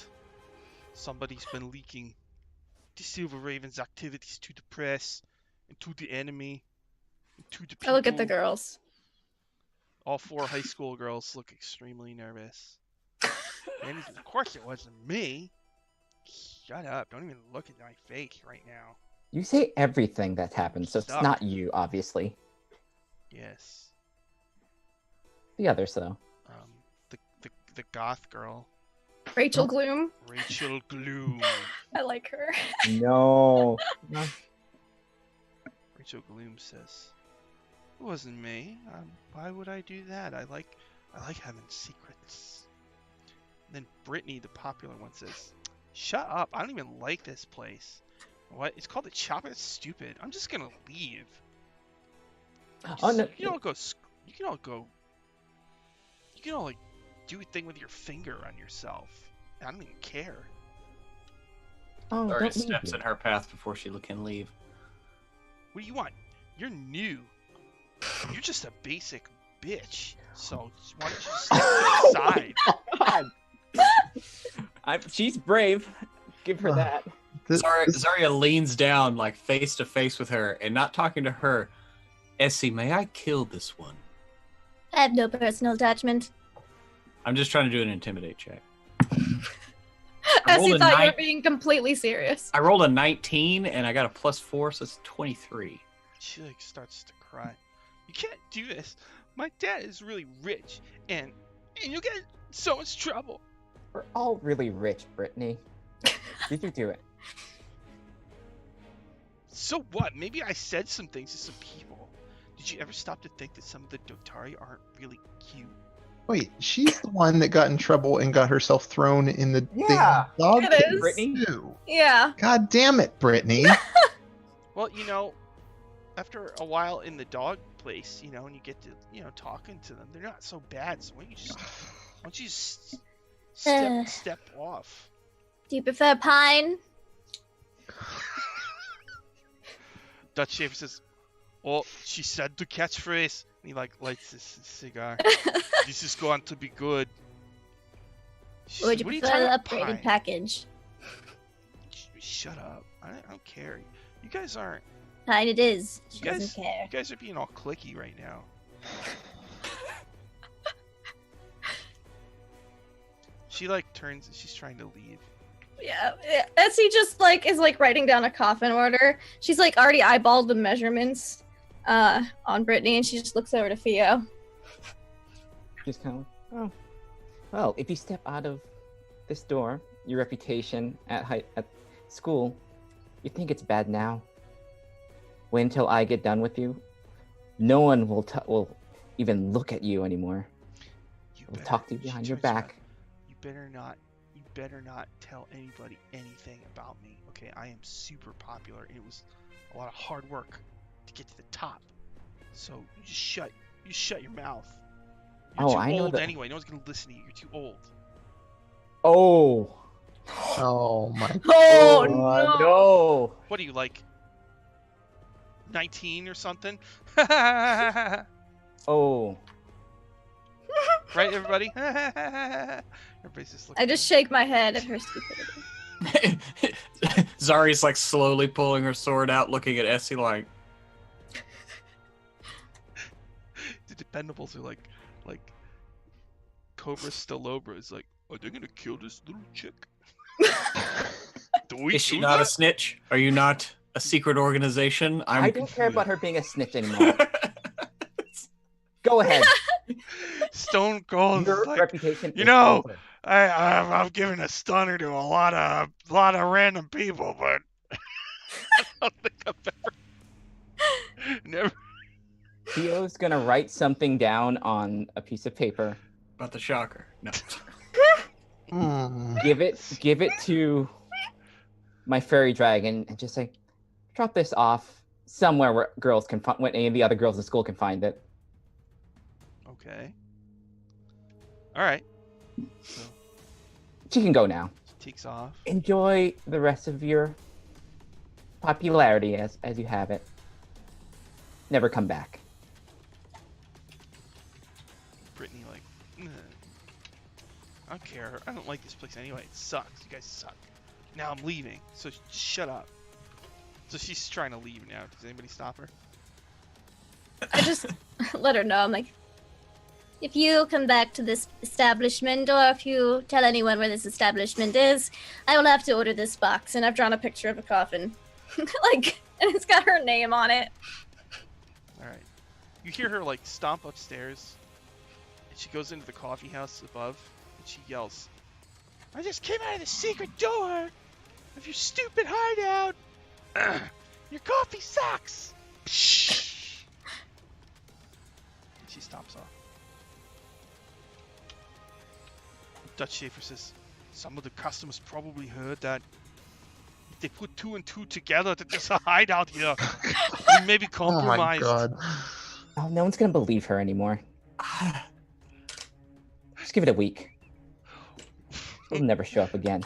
Somebody's been leaking the Silver Raven's activities to the press, and to the enemy, and to the people. I look at the girls. All 4 high school girls look extremely nervous. And of course it wasn't me. Shut up. Don't even look at my face right now. You say everything that happens, so it's Suck. not you, obviously. Yes. The others, though. The goth girl, Rachel Gloom. Rachel Gloom. I like her. No. Rachel Gloom says, "It wasn't me. Why would I do that? I like having secrets." And then Brittany, the popular one, says, "Shut up! I don't even like this place. What? It's called the Chopper. It's stupid. I'm just gonna leave." Oh, no. You can all go. You can all go. You can all like do a thing with your finger on yourself. I don't even care. Oh, Already don't leave steps me. in her path before she can leave. What do you want? You're new. You're just a basic bitch. So why don't you just step to the side? She's brave. Give her that. Zarya leans down, like face to face with her, and not talking to her. Essie, may I kill this one? I have no personal attachment. I'm just trying to do an intimidate check. As rolled you a thought you nine- were being completely serious. I rolled a 19 and I got a +4, so it's 23. She like starts to cry. You can't do this. My dad is really rich, and you'll get in so much trouble. We're all really rich, Brittany. Did you do it? So what? Maybe I said some things to some people. Did you ever stop to think that some of the Dotari aren't really cute? Wait, she's the one that got in trouble and got herself thrown in the Yeah, damn dog it cage, is. Brittany. too. Yeah. God damn it, Brittany. Well, after a while in the dog place, and you get to, talking to them, they're not so bad. So why don't you just step off? Do you prefer pine? Dutch Shaver says, "Oh, she said the catchphrase." And he lights his cigar. This is going to be good. She Or would said, you "What are prefer the talking about, upgraded pine?" package? Shut up. I don't care. You guys aren't. Pine it is. She You guys, doesn't care. you guys are being all clicky right now. She turns and she's trying to leave. Yeah. Essie just is writing down a coffin order. She's already eyeballed the measurements on Brittany, and she just looks over to Theo. Just kind of like, oh. Well, if you step out of this door, your reputation at school, you think it's bad now. Wait until I get done with you. No one will even look at you anymore. We'll talk to you behind your back. You better not tell anybody anything about me. Okay, I am super popular, and it was a lot of hard work to get to the top. So you just shut your mouth. You're too I know old that. anyway. No one's gonna listen to you. You're too old. Oh. Oh my Oh, god. No. What are you 19 or something? Right, Oh. everybody? Everybody's just looking. I just shake my head at her stupidity. Zari's slowly pulling her sword out, looking at Essie like, The Dependables are like Cobra Stilobra is like, are they gonna kill this little chick? Do we is she do not a that? snitch? Are you not a secret organization? I don't care about her being a snitch anymore. Go ahead. Stone Cold. Your is like, reputation. you is know, over. I've given a stunner to a lot of random people, but I don't think I've never. Theo's gonna write something down on a piece of paper. About the shocker. No. Give it to my fairy dragon, and just say, drop this off somewhere where girls can find, when any of the other girls in school can find it. Okay. All right. So She can go now. she takes off. Enjoy the rest of your popularity as you have it. Never come back. Brittany "Ugh. I don't care. I don't like this place anyway. It sucks. You guys suck. Now I'm leaving. So shut up." So she's trying to leave now. Does anybody stop her? I just let her know. I'm like, If you come back to this establishment, or if you tell anyone where this establishment is, I will have to order this box. and I've drawn a picture of a coffin. And it's got her name on it. All right. You hear her stomp upstairs, and she goes into the coffee house above, and she yells, "I just came out of the secret door of your stupid hideout. Your coffee sucks." And she stomps off. Dutch Schaefer says, "Some of the customers probably heard that. If they put 2 and 2 together that there's a hideout here, we may be Oh my compromised." god. Oh, no one's gonna believe her anymore. Just give it a week. She'll never show up again.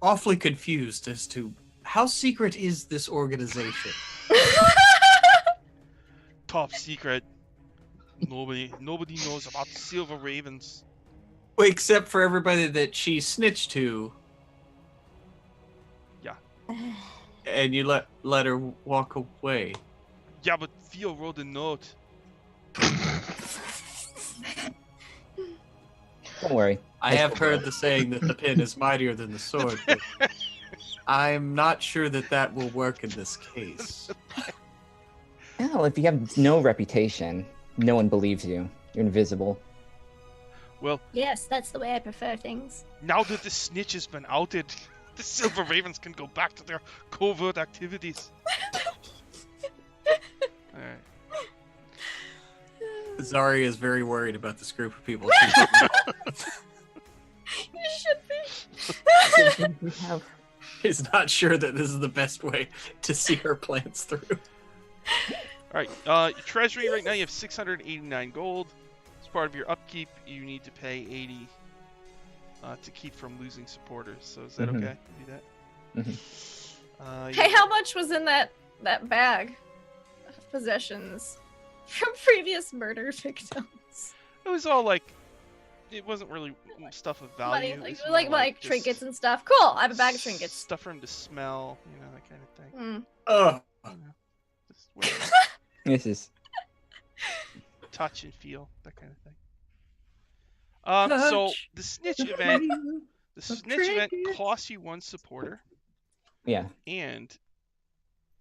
Awfully confused as to how secret is this organization? Top secret. Nobody knows about the Silver Ravens. Well, except for everybody that she snitched to. Yeah. And you let her walk away. Yeah, but Theo wrote a note. Don't worry. I have heard the saying that the pen is mightier than the sword, but I'm not sure that will work in this case. Well, if you have no reputation, no one believes you. You're invisible. Well, Yes, that's the way I prefer things. now that the snitch has been outed, the Silver Ravens can go back to their covert activities. Alright. Zari is very worried about this group of people. You should be. We have She's not sure that this is the best way to see her plans through. Alright, your treasury right now you have 689 gold. As part of your upkeep, you need to pay 80 to keep from losing supporters. So is that Mhm. okay? You do that? Hey, how much was in that bag of possessions from previous murder victims? It was all like, it wasn't really stuff of value. Money, It was like more just trinkets and stuff. Cool. I have a bag of trinkets. Stuff for him to smell, you know, that kind of thing. Mm. Oh, Just whatever. this is Touch and feel, that kind of thing. So Touch. the snitch event, costs you 1 supporter, yeah. and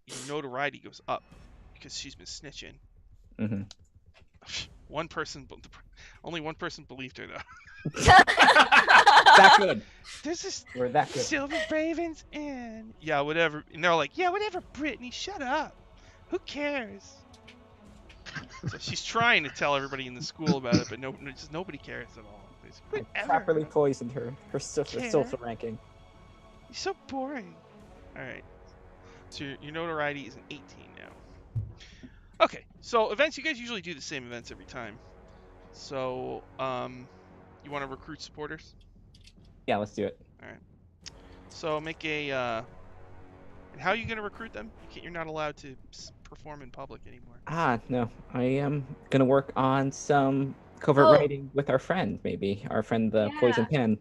your notoriety goes up because she's been snitching. hmm Only one person believed her though. That good. This is We're that good. Silver Ravens and yeah, whatever. And they're like, yeah, whatever, Brittany, shut up. Who cares? So she's trying to tell everybody in the school about it, but nobody cares at all. It's, I whatever. properly poisoned her Yeah. social ranking. You're so boring. All right. So your notoriety is an 18 now. Okay. So events, you guys usually do the same events every time. So you want to recruit supporters? Yeah, let's do it. So make a. And how are you going to recruit them? You're not allowed to perform in public anymore. No. I am gonna work on some covert Oh. writing with our friend, maybe. Our friend the Poison Pen.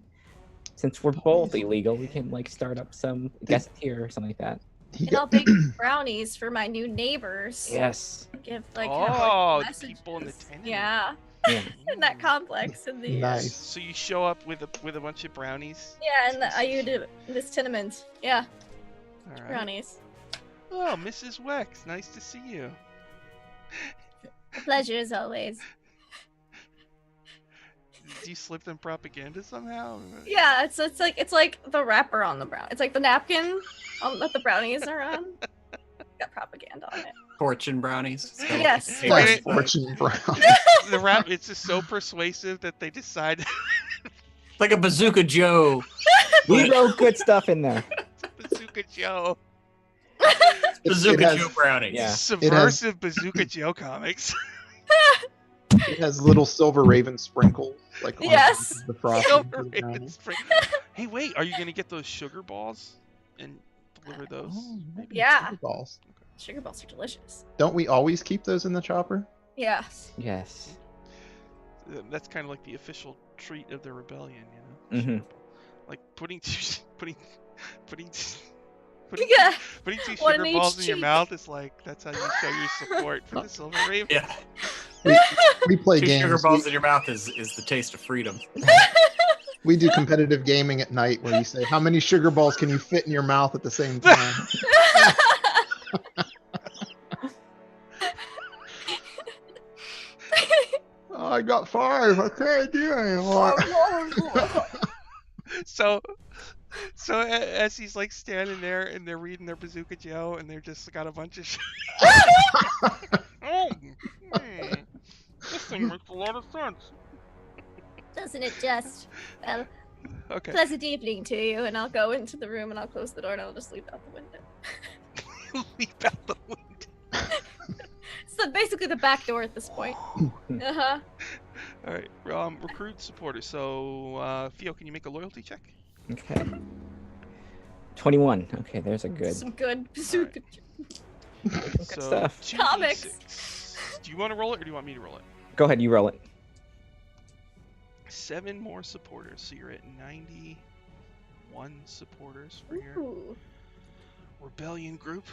Since we're both Poison illegal, we can like start up some guest tier or something like that. He And I'll got, bake brownies for my new neighbors. Yes. Give like Oh, have, the people in the messages. tenement. Yeah, Yeah. in that complex in the nice. So you show up with a bunch of brownies. yeah, and I do this tenement. Yeah, All right. brownies. Oh, Mrs. Wex, nice to see you. A pleasure as always. Did you slip them propaganda somehow? Yeah, it's like the wrapper on the brown. It's like the napkin that the brownies are on. Got propaganda on it. fortune brownies. It's got like Yes. a Hey, paper wait. Nice clip. fortune brown. The rap, it's just so persuasive that they decide Like a Bazooka Joe. We wrote good stuff in there. Bazooka Joe. Bazooka has- Joe brownies. Yeah. Subversive Bazooka Joe comics. It has little silver raven sprinkles, like on Yes. the frosting. Silver for the Raven brownie. Spring. Hey, wait, are you gonna get those sugar balls and deliver those? Oh, maybe Yeah. sugar balls. Sugar balls are delicious. Don't we always keep those in the chopper? Yes. Yes. That's kind of like the official treat of the rebellion, you know. Mhm. Like putting putting Yeah. putting 2 One sugar in balls each in your cheek. mouth is like that's how you show your support for the Silver Raven. Yeah. We play 2 games. sugar balls in your mouth is the taste of freedom. We do competitive gaming at night where you say, how many sugar balls can you fit in your mouth at the same time? Oh, I got 5. I can't do anymore. So as he's like standing there and they're reading their Bazooka Joe and they're just got a bunch of oh, this thing makes a lot of sense. Doesn't it just? Well, Okay. Pleasant evening to you, and I'll go into the room and I'll close the door and I'll just leave out the window. Leap out the window. So basically the back door at this point. Uh-huh. All right. Recruit supporter. So Theo, can you make a loyalty check? Okay. 21. Okay, there's a good. Some good. Alright. Good stuff. 2d6. Comics. Do you want to roll it or do you want me to roll it? Go ahead, you roll it. 7 more supporters, so you're at 91 supporters for your Ooh. rebellion group.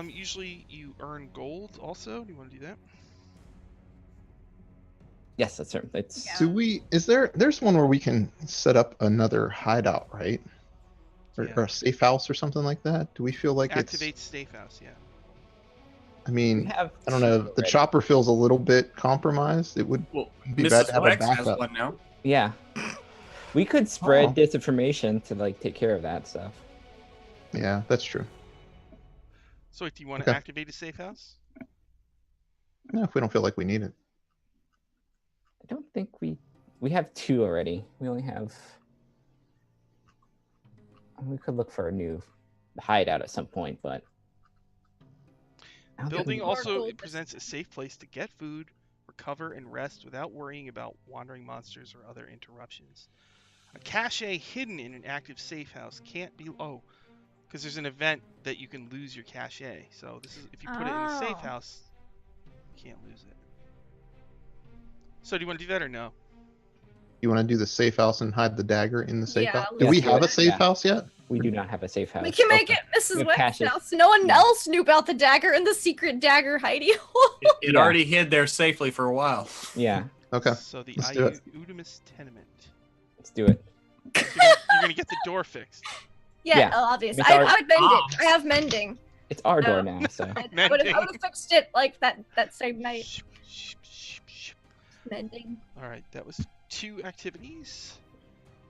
Usually you earn gold also. Do you want to do that? Yes, that's right. It's Yeah. Do we? Is there's one where we can set up another hideout, right? Or, Yeah. or a safe house or something like that? Do we feel like Activate safe house, yeah. I we mean, have. I don't know. two The already. chopper feels a little bit compromised. It would Well, be bad Mrs. to have a Flex has backup. one now. Yeah. We could spread Oh. disinformation to like take care of that stuff. Yeah, that's true. So wait, do you want to Okay. activate a safe house? Yeah, if we don't feel like we need it. I don't think we have 2 already. We only have. We could look for a new hideout at some point, but I don't think Building we- More also gold. it presents a safe place to get food, recover, and rest without worrying about wandering monsters or other interruptions. A cache hidden in an active safe house can't be because there's an event that you can lose your cache. So this is if you put it in a safe Oh. house, you can't lose it. So do you want to do that or no? You want to do the safe house and hide the dagger in the safe Yeah, house? Do let's we do have it. a safe Yeah. house yet? we do not have a safe house. We can make Okay. it Mrs. We have West's caches. house. No one Yeah. else knew about the dagger and the secret dagger hidey hole. It Yeah. already hid there safely for a while. Yeah, Okay. So the let's do it. Udamus tenement. let's do it. You're gonna get the door fixed. Yeah, Yeah. oh, obvious. It's I our- would mend Ah. it. I have mending. It's our door No. now, so I would have fixed it like that same night. Mending. All right, that was 2 activities.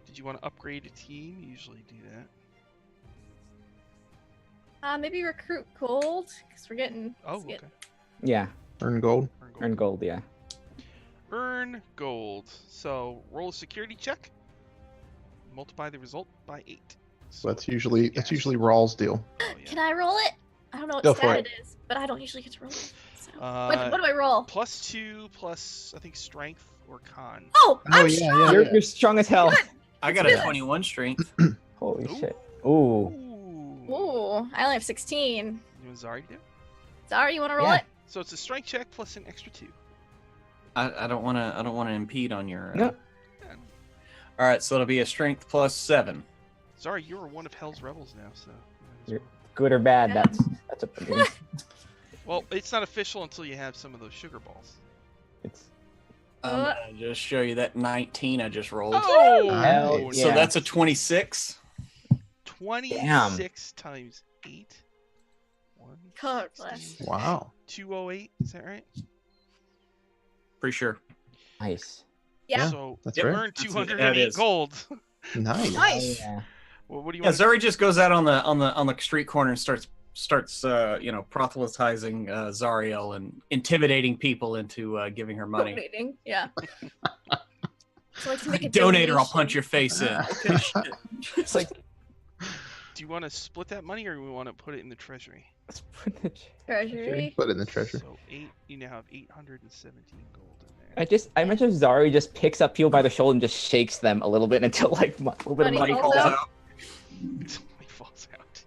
Did you want to upgrade a team? You usually do that. Maybe recruit gold because we're getting. Oh, it's get- okay. yeah, Earn gold. Earn gold. earn gold. Yeah, Earn gold. So roll a security check. Multiply the result by 8. So that's usually Rawls' deal. Oh, yeah. Can I roll it? I don't know what Go for stat it. it is, but I don't usually get to roll it. So. Uh, what do I roll? +2 plus I think strength or con. Oh, Oh, I'm yeah, strong. yeah. you're strong as hell. I got a 21 strength. Holy Ooh. shit! Ooh, Ooh, I only have 16. You want Zari to do? Sorry, you want to roll Yeah. it? So it's a strength check plus an extra 2. I don't want to impede on your. No. All right, so it'll be a strength plus 7. Zari, you're one of Hell's rebels now, so. You're- good or bad? Yeah. That's a. Well, it's not official until you have some of those sugar balls. It's I'm gonna just show you that 19 I just rolled. Oh, Hell So yeah. that's a 26. 26 times 8. God bless. 16, Wow. 208. Is that right? Pretty sure. nice. Yeah. So That's you right. earned That's it. 208 That is. gold. Nice. Nice. Yeah. Well, what do you Yeah, want? Zuri just goes out on the street corner and starts proselytizing Zariel and intimidating people into giving her money. Donating. Yeah. So like to make a Donate or I'll donation. punch your face in. Okay, shit. It's like Do you want to split that money, or do we want to put it in the treasury? let's put the Treasury. Put it in the treasure. So you now have 817 gold in there. I imagine Zari just picks up people by the shoulder and just shakes them a little bit until like a little bit of Money money falls falls out. out. It falls out.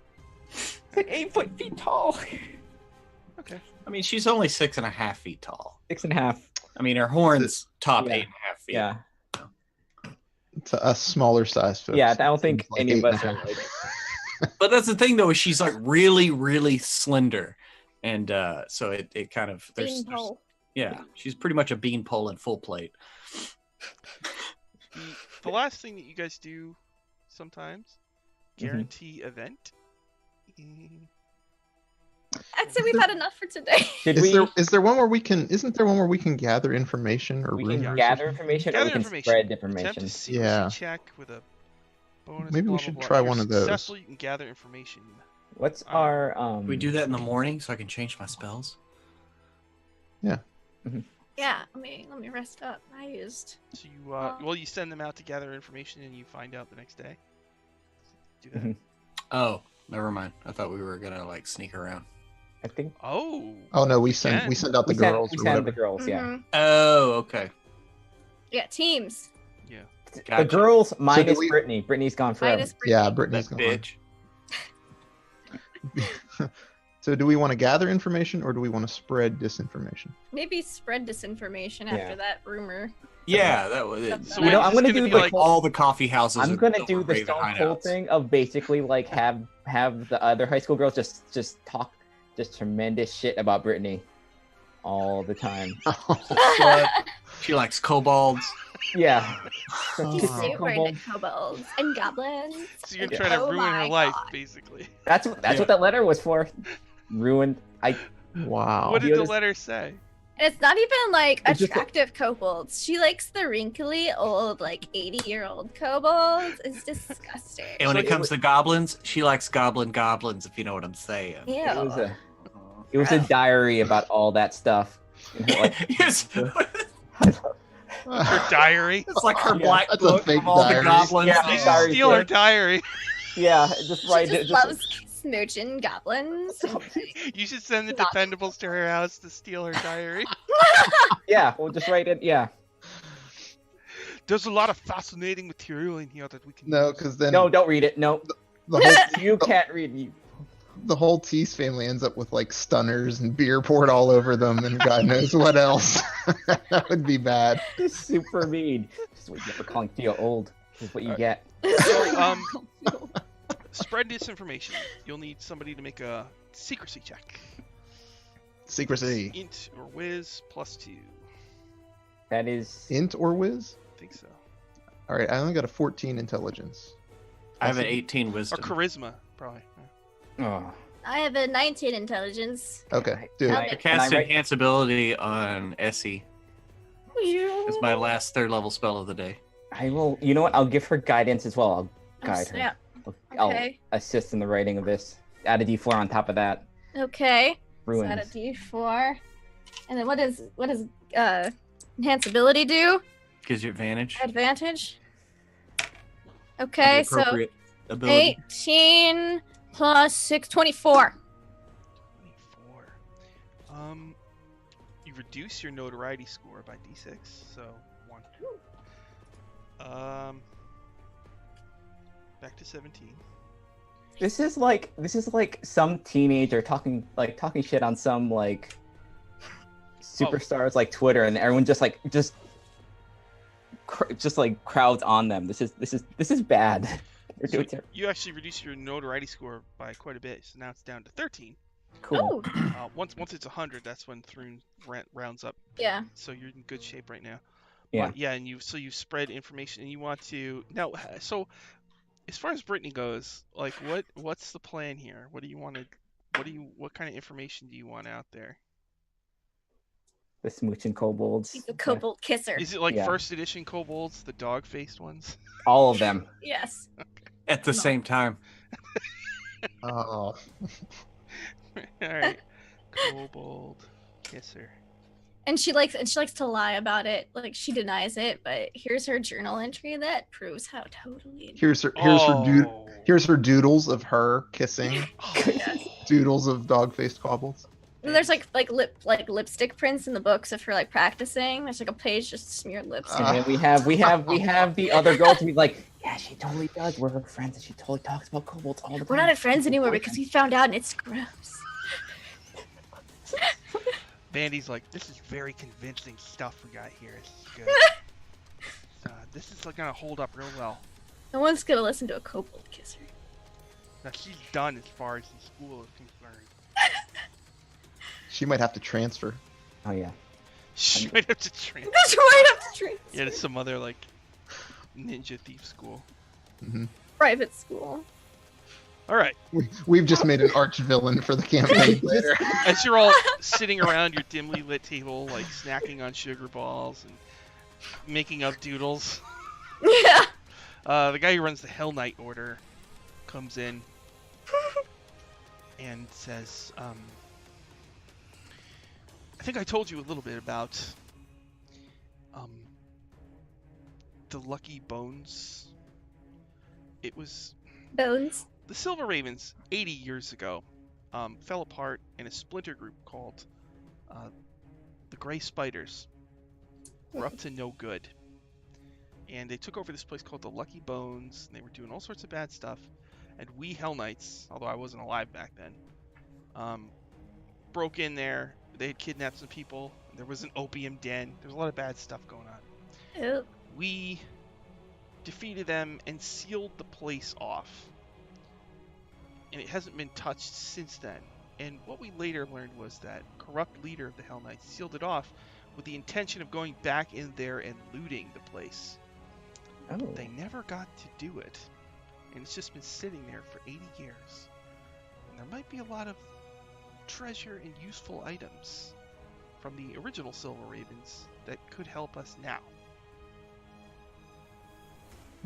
It's like 8 feet tall. Okay. I mean, she's only 6.5 feet tall. 6.5. I mean, her horns top Yeah. 8.5 feet. Yeah. It's a smaller size, folks. Yeah, I don't think Like any of us are 8.5. like. But that's the thing, though, is she's like really, really slender, and so it kind of Beanpole. yeah, she's pretty much a beanpole in full plate. The last thing that you guys do sometimes, Mm-hmm. guarantee event. I'd say we've had enough for today. Did Is there one where we can? Isn't there one where we can gather information or we rumors? can or gather something? information or Gather we can information. spread Attempt information? a secrecy Yeah. check with a bonus. Maybe we blah, should blah, blah. try If you're one of those. successful, you can gather information. What's our Can we do that in the morning so I can change my spells? Yeah. Let me rest up. I used. So you you send them out to gather information, and you find out the next day. Do that. Mhm. Oh, never mind. I thought we were gonna like sneak around. I think Oh. Oh no, we can. send out the we sent, girls we or sent whatever. the girls. Yeah. Mhm. Oh, okay. Yeah. Teams. The Gotcha. girls minus we- Brittany. Brittany's gone forever. Minus Yeah, That Brittany's gone. bitch. So do we want to gather information or do we want to spread disinformation? Maybe spread disinformation Yeah. after that rumor. Yeah, that was it. So You know, it's I'm just gonna do be the like, all the coffee houses. I'm are gonna Silver do the Raven Stone Cold hideouts. thing of basically like have the other high school girls just talk just tremendous shit about Brittany all the time. She likes kobolds. Yeah. She's Oh. super into kobolds and goblins. so you're and- trying to oh ruin her my life, God. basically. That's what that letter was for. Ruined. Wow. What did you the just- letter say? And it's not even like It's just attractive kobolds. She likes the wrinkly old, like 80-year-old kobolds. It's disgusting. And when So it comes to goblins, she likes goblins, if you know what I'm saying. Ew. It was a diary about all that stuff. And her, like, Yes. Her diary. It's like her Yeah, black that's a book fake of all diary. the goblins. Yeah, You Sorry, just steal her sir. diary. yeah, just She write just it. loves smooching goblins. You should send the Not- Dependables to her house to steal her diary. Yeah, we'll just write it. Yeah. There's a lot of fascinating material in here that we can No, use. because then No, don't read it. No, the whole you can't read. You. the whole Tease family ends up with like stunners and beer poured all over them and God knows what else. That would be bad. It's super mean. This is what you get for calling Theo old. This is what you get. So, spread disinformation. You'll need somebody to make a secrecy check. Secrecy. Int or whiz +2. That is. Int or whiz? I think so. All right, I only got a 14 intelligence. I have an 18 Or wisdom. charisma, probably. Oh. I have a 19 intelligence. Okay, do Can it. I- I Can cast I write- enhance ability on Essie. It's my last 3rd level spell of the day. I will. You know what? I'll give her guidance as well. I'll guide her. Yeah. I'll Okay. assist in the writing of this. Add a D4 on top of that. Okay. So Ruins. add a D4. And then what does enhance ability do? Gives you advantage. Advantage. on Okay, the so appropriate ability. 18 plus 6, 24. 24. You reduce your notoriety score by d6, so 1. Back to 17. This is like some teenager talking shit on some like superstars like Twitter, and everyone just like crowds on them. This is bad. They're So doing terrible. you actually reduce your notoriety score by quite a bit, so now it's down to 13. Cool. Oh, Once it's 100, that's when Thrun rounds up. yeah. So you're in good shape right now. Yeah. But yeah, and you spread information, and you want to now. So as far as Brittany goes, like what's the plan here? What do you want to? What kind of information do you want out there? The smooching kobolds. He's a kobold kisser. Is it like Yeah. first edition kobolds, the dog-faced ones? All of them. Yes. At the same time. Oh, All right, kobold kisser. And she likes to lie about it. Like she denies it, but here's her journal entry that proves how totally here's her Oh. here's her doodles of her kissing. Oh. Doodles of dog-faced cobbles. And there's like lipstick prints in the books of her like practicing. There's like a page just smeared lipstick. And then we have the other girls to be like, yeah, she totally does. We're her friends, and she totally talks about kobolds all the time. We're not friends anymore because we found out and it's gross. Vandy's like, this is very convincing stuff we got here. This is good. This is gonna hold up real well. No one's gonna listen to a kobold kisser. Now she's done as far as the school is concerned. She might have to transfer. Oh yeah. She might have to train. That's right up the street. Yeah, to some other like ninja thief school. Hmm. Private school. All right. We've just made an arch villain for the campaign later. As you're all sitting around your dimly lit table, like snacking on sugar balls and making up doodles, Yeah. the guy who runs the Hell Knight Order comes in and says, I think I told you a little bit about the Lucky Bones. It was Bones. the Silver Ravens 80 years ago fell apart in a splinter group called the Gray Spiders. Were up to no good. And they took over this place called the Lucky Bones, and they were doing all sorts of bad stuff. and we Hell Knights, although I wasn't alive back then, broke in there. They had kidnapped some people. There was an opium den. There's a lot of bad stuff going on. Oop. We defeated them and sealed the place off. And it hasn't been touched since then. And what we later learned was that corrupt leader of the Hell Knights sealed it off with the intention of going back in there and looting the place. Oh. They never got to do it. And it's just been sitting there for 80 years. And there might be a lot of treasure and useful items from the original Silver Ravens that could help us now.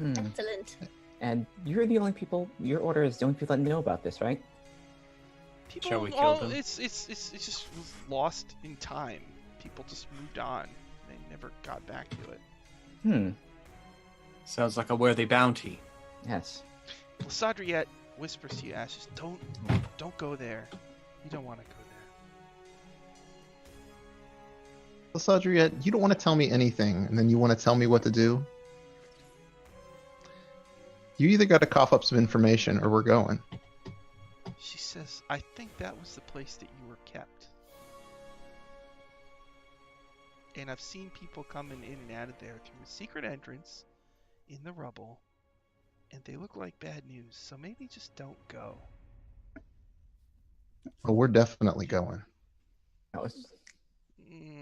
Excellent. And you're the only people. Your order is the only people that know about this, right? People, Shall we kill well, them? It's just was lost in time. People just moved on. They never got back to it. Sounds like a worthy bounty. Yes. Lysadriette whispers to you, Ashes, don't go there. You don't want to go there. Lysadriette, you don't want to tell me anything, and then you want to tell me what to do? You either got to cough up some information, or we're going. She says, I think that was the place that you were kept. And I've seen people coming in and out of there through a secret entrance in the rubble, and they look like bad news, so maybe just don't go. Well, we're definitely going. That was.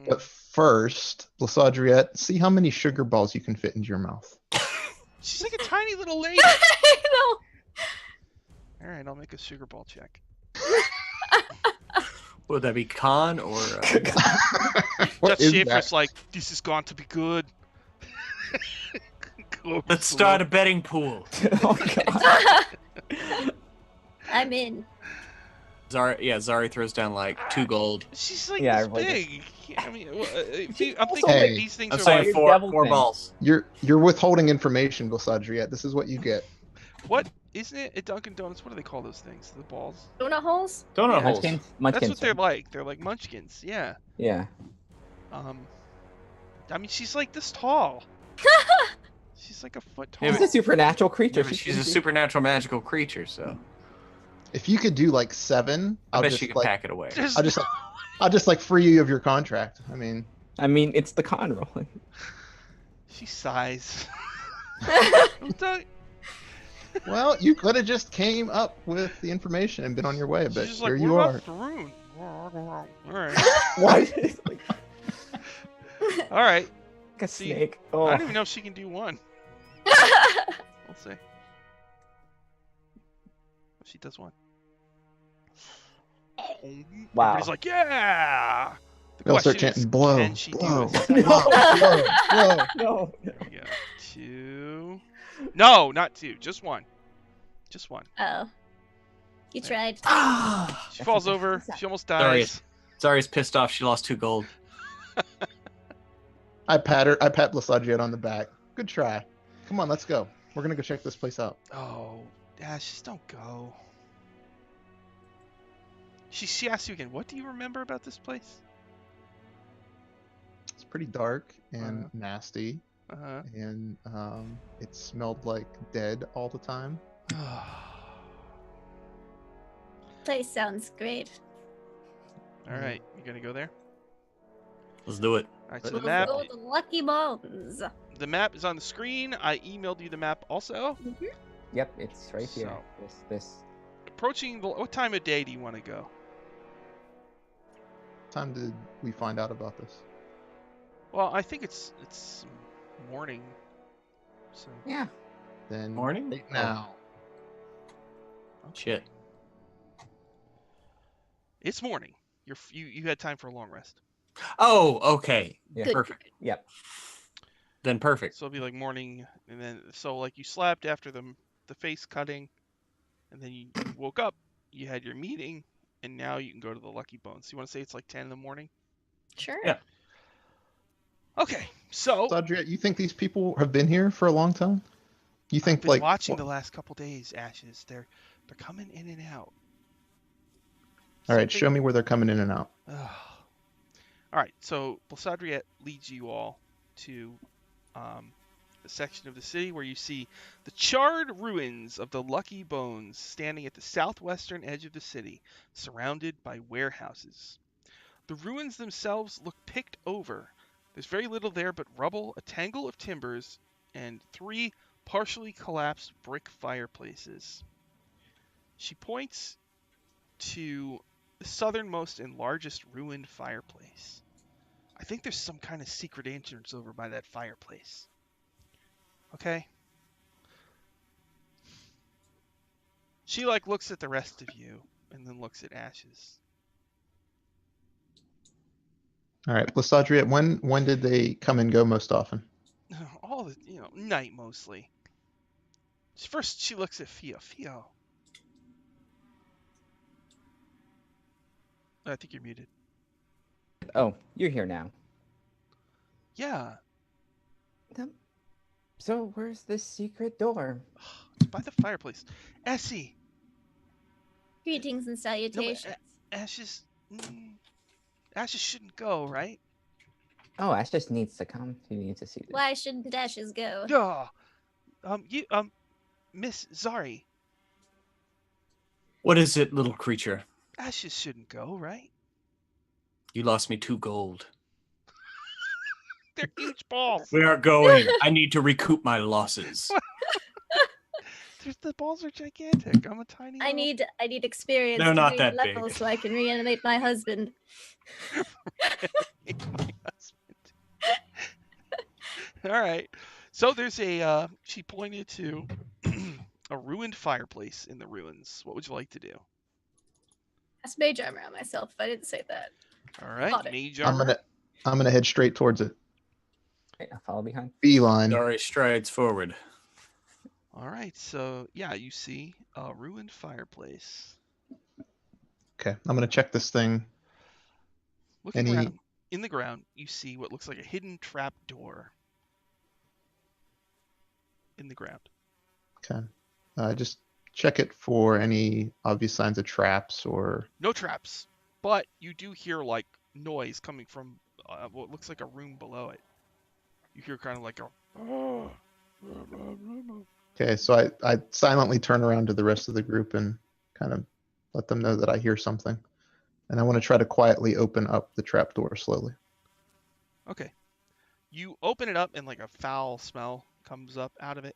But first, Lysadriette, see how many sugar balls you can fit into your mouth. She's like a tiny little lady. I know. Alright, I'll make a sugar ball check. Would that be con or? What Jeff is Schaefer's that? like, this is going to be good. Let's start a betting pool. Oh god. I'm in. Zari throws down like 2 gold. She's like Yeah, this everybody big. I mean, I'm also thinking Hey. like these things I'm are saying like, four- devil four thing. balls. You're withholding information, Lysadriette. This is what you get. what? Isn't it at Dunkin' Donuts? What do they call those things? The balls? Donut holes? Donut holes. Munchkins. That's Munchkins. what they're like. They're like munchkins. Yeah. Yeah. I mean, she's like this tall. She's like a foot tall. She's a supernatural creature. Yeah, but she's a supernatural magical creature, so If you could do like 7, I I'll bet just she could like pack it away. There's I'll just like free you of your contract. I mean, I mean, it's the con roll. She sighs. well, you could have just came up with the information and been on your way, but She's just here like, you what are. about Faroon? All right. What? It's like All right. a See, snake. I Oh. don't even know if she can do one. We'll see. She does one. Wow. Everybody's like, yeah. The They'll start question is, chanting, blow, can she blow, do it? No. blow, blow. No. There we go. 2. No, not 2. Just 1. Just 1. Oh. You tried. She falls over. She almost Sorry. dies. Zari's pissed off. She lost 2 gold. I pat Lysadriette on the back. Good try. Come on, let's go. We're gonna go check this place out. Oh, Ash, just don't go. She asks you again, what do you remember about this place? It's pretty dark and nasty, Uh-huh. and it smelled like dead all the time. Place sounds great. All right, you gonna go there? Let's do it. All right, so Let's the map, go to Lucky Bones. the map is on the screen. I emailed you the map also. Yep, it's right here. So- This. Approaching the, what time of day do you want to go? What time did we find out about this? Well, I think it's morning. So Yeah. Then Morning? right now. Shit. it's morning. You had time for a long rest. Oh, okay. Yeah. Good. Perfect. Yep. Then perfect. So it'll be like morning, and then so like you slept after the face cutting, and then you woke up. You had your meeting, and now you can go to the Lucky Bones. You want to say it's like 10 in the morning? Sure. Yeah. Okay, so Lysadriette, you think these people have been here for a long time? You I've think been like watching the last couple days, Ashes. They're coming in and out. All right, Something- show me where they're coming in and out. All right, so Lysadriette leads you all to the section of the city where you see the charred ruins of the Lucky Bones standing at the southwestern edge of the city, surrounded by warehouses. The ruins themselves look picked over. There's very little there but rubble, a tangle of timbers, and 3 partially collapsed brick fireplaces. She points to the southernmost and largest ruined fireplace. I think there's some kind of secret entrance over by that fireplace. Okay? She looks at the rest of you and then looks at Ashes. All right, Lysadria, when did they come and go most often? All the night mostly. First she looks at Fio. Fio. I think you're muted. Oh, you're here now. Yeah, So where's the secret door? it's by the fireplace. Essie. Greetings and salutations. Ashes. Ashes shouldn't go, right? Oh, Ash just needs to come. He needs to see this. Why shouldn't Ashes go? Yeah. Miss Zari. What is it, little creature? Ashes shouldn't go, right? You lost me 2 gold. They're huge balls. We are going. I need to recoup my losses. The balls are gigantic. I'm a tiny. I little- need experience. They're to not reach that big. levels so I can reanimate my husband. My husband. All right. So there's a. She pointed to a ruined fireplace in the ruins. What would you like to do? That's mage armor on myself. If I didn't say that. All right, Got it. mage I'm armor. gonna head straight towards it. Okay, I'll follow behind. Beeline. Dari strides forward. All right. So yeah, you see a ruined fireplace. Okay, I'm gonna check this thing. Looking Any- around in the ground, you see what looks like a hidden trap door in the ground. Okay, just check it for any obvious signs of traps or. No traps, but you do hear noise coming from what looks like a room below it. You hear kind of like a. Okay, so I silently turn around to the rest of the group and kind of let them know that I hear something, and I want to try to quietly open up the trap door slowly. Okay. You open it up and a foul smell comes up out of it.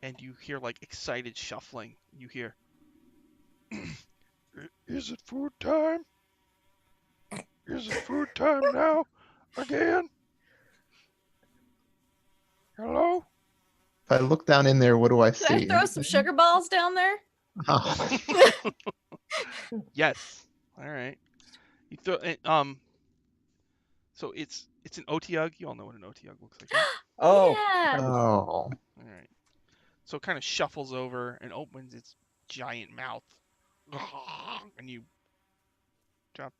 And you hear excited shuffling. You hear, is it food time? Is it food time now? Again? Hello? If I look down in there, what do I Can see? I throw some sugar balls down there? Oh, Yes. All right. You throw it. So it's an Otyug. You all know what an Otyug looks like. Right? Oh, Yeah. oh, All right. So it kind of shuffles over and opens its giant mouth, and you drop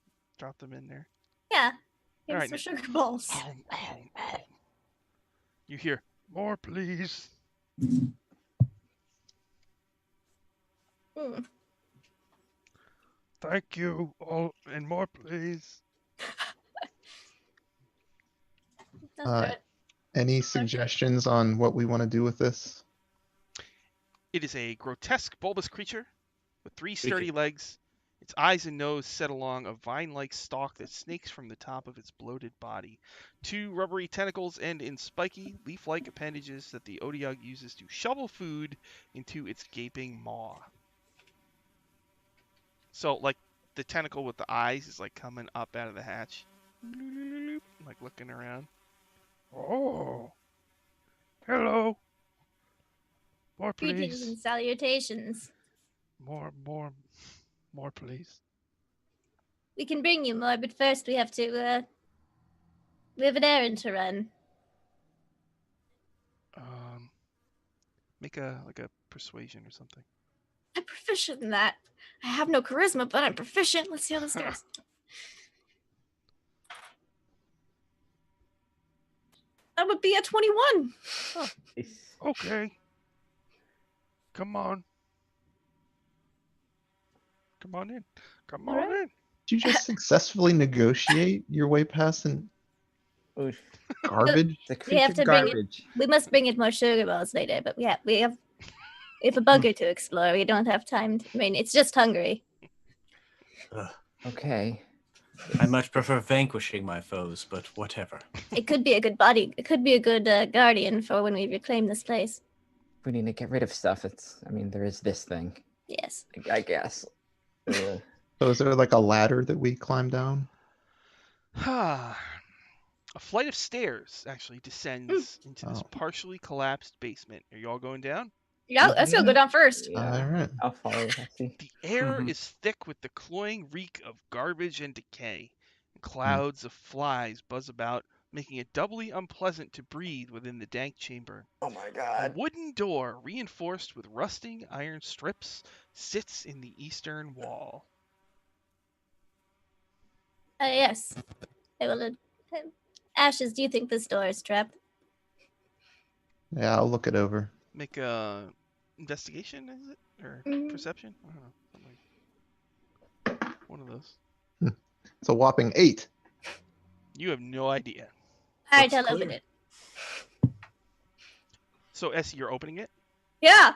them in there. Yeah. Give All me right, some sugar balls. You hear more, please. Mm. Thank you. All and more, please. That's Uh, good. any suggestions on what we want to do with this? It is a grotesque bulbous creature with 3 Speaking- sturdy legs. Its eyes and nose set along a vine-like stalk that snakes from the top of its bloated body. 2 rubbery tentacles end in spiky, leaf-like appendages that the Otyug uses to shovel food into its gaping maw. So, the tentacle with the eyes is, coming up out of the hatch. Looking around. Oh. Hello. More, Greetings and salutations. More, please. We can bring you more, but first we have to, we have an errand to run. Make a persuasion or something. I'm proficient in that. I have no charisma, but I'm proficient. Let's see how this goes. That would be a 21. Okay. Come on. Come on in. Come on Alright. in. Did you just successfully negotiate your way past? And Oof, Garbage. the We have creature to bring it- garbage. We must bring it more sugar balls later, but we have a bunker to explore. We don't have time. I mean, it's just hungry. Okay. I much prefer vanquishing my foes, but whatever. It could be a good body. It could be a good guardian for when we reclaim this place. We need to get rid of stuff. I mean, there is this thing. Yes. I guess. Ugh. So is there like a ladder that we climb down? A flight of stairs actually descends into this Oh. partially collapsed basement. Are you all going down? Yeah, let's go down first. All right. I'll follow. Let's see. The air Mhm. is thick with the cloying reek of garbage and decay. Clouds of flies buzz about, making it doubly unpleasant to breathe within the dank chamber. Oh my A god. wooden door, reinforced with rusting iron strips, sits in the eastern wall. Yes. I will. Ashes, do you think this door is trapped? Yeah, I'll look it over. Make a investigation, is it? Or perception? I don't know. Something like one of those. It's a whopping 8. You have no idea. All right, Looks I'll open clear. it. So, Essie, you're opening it. Yeah.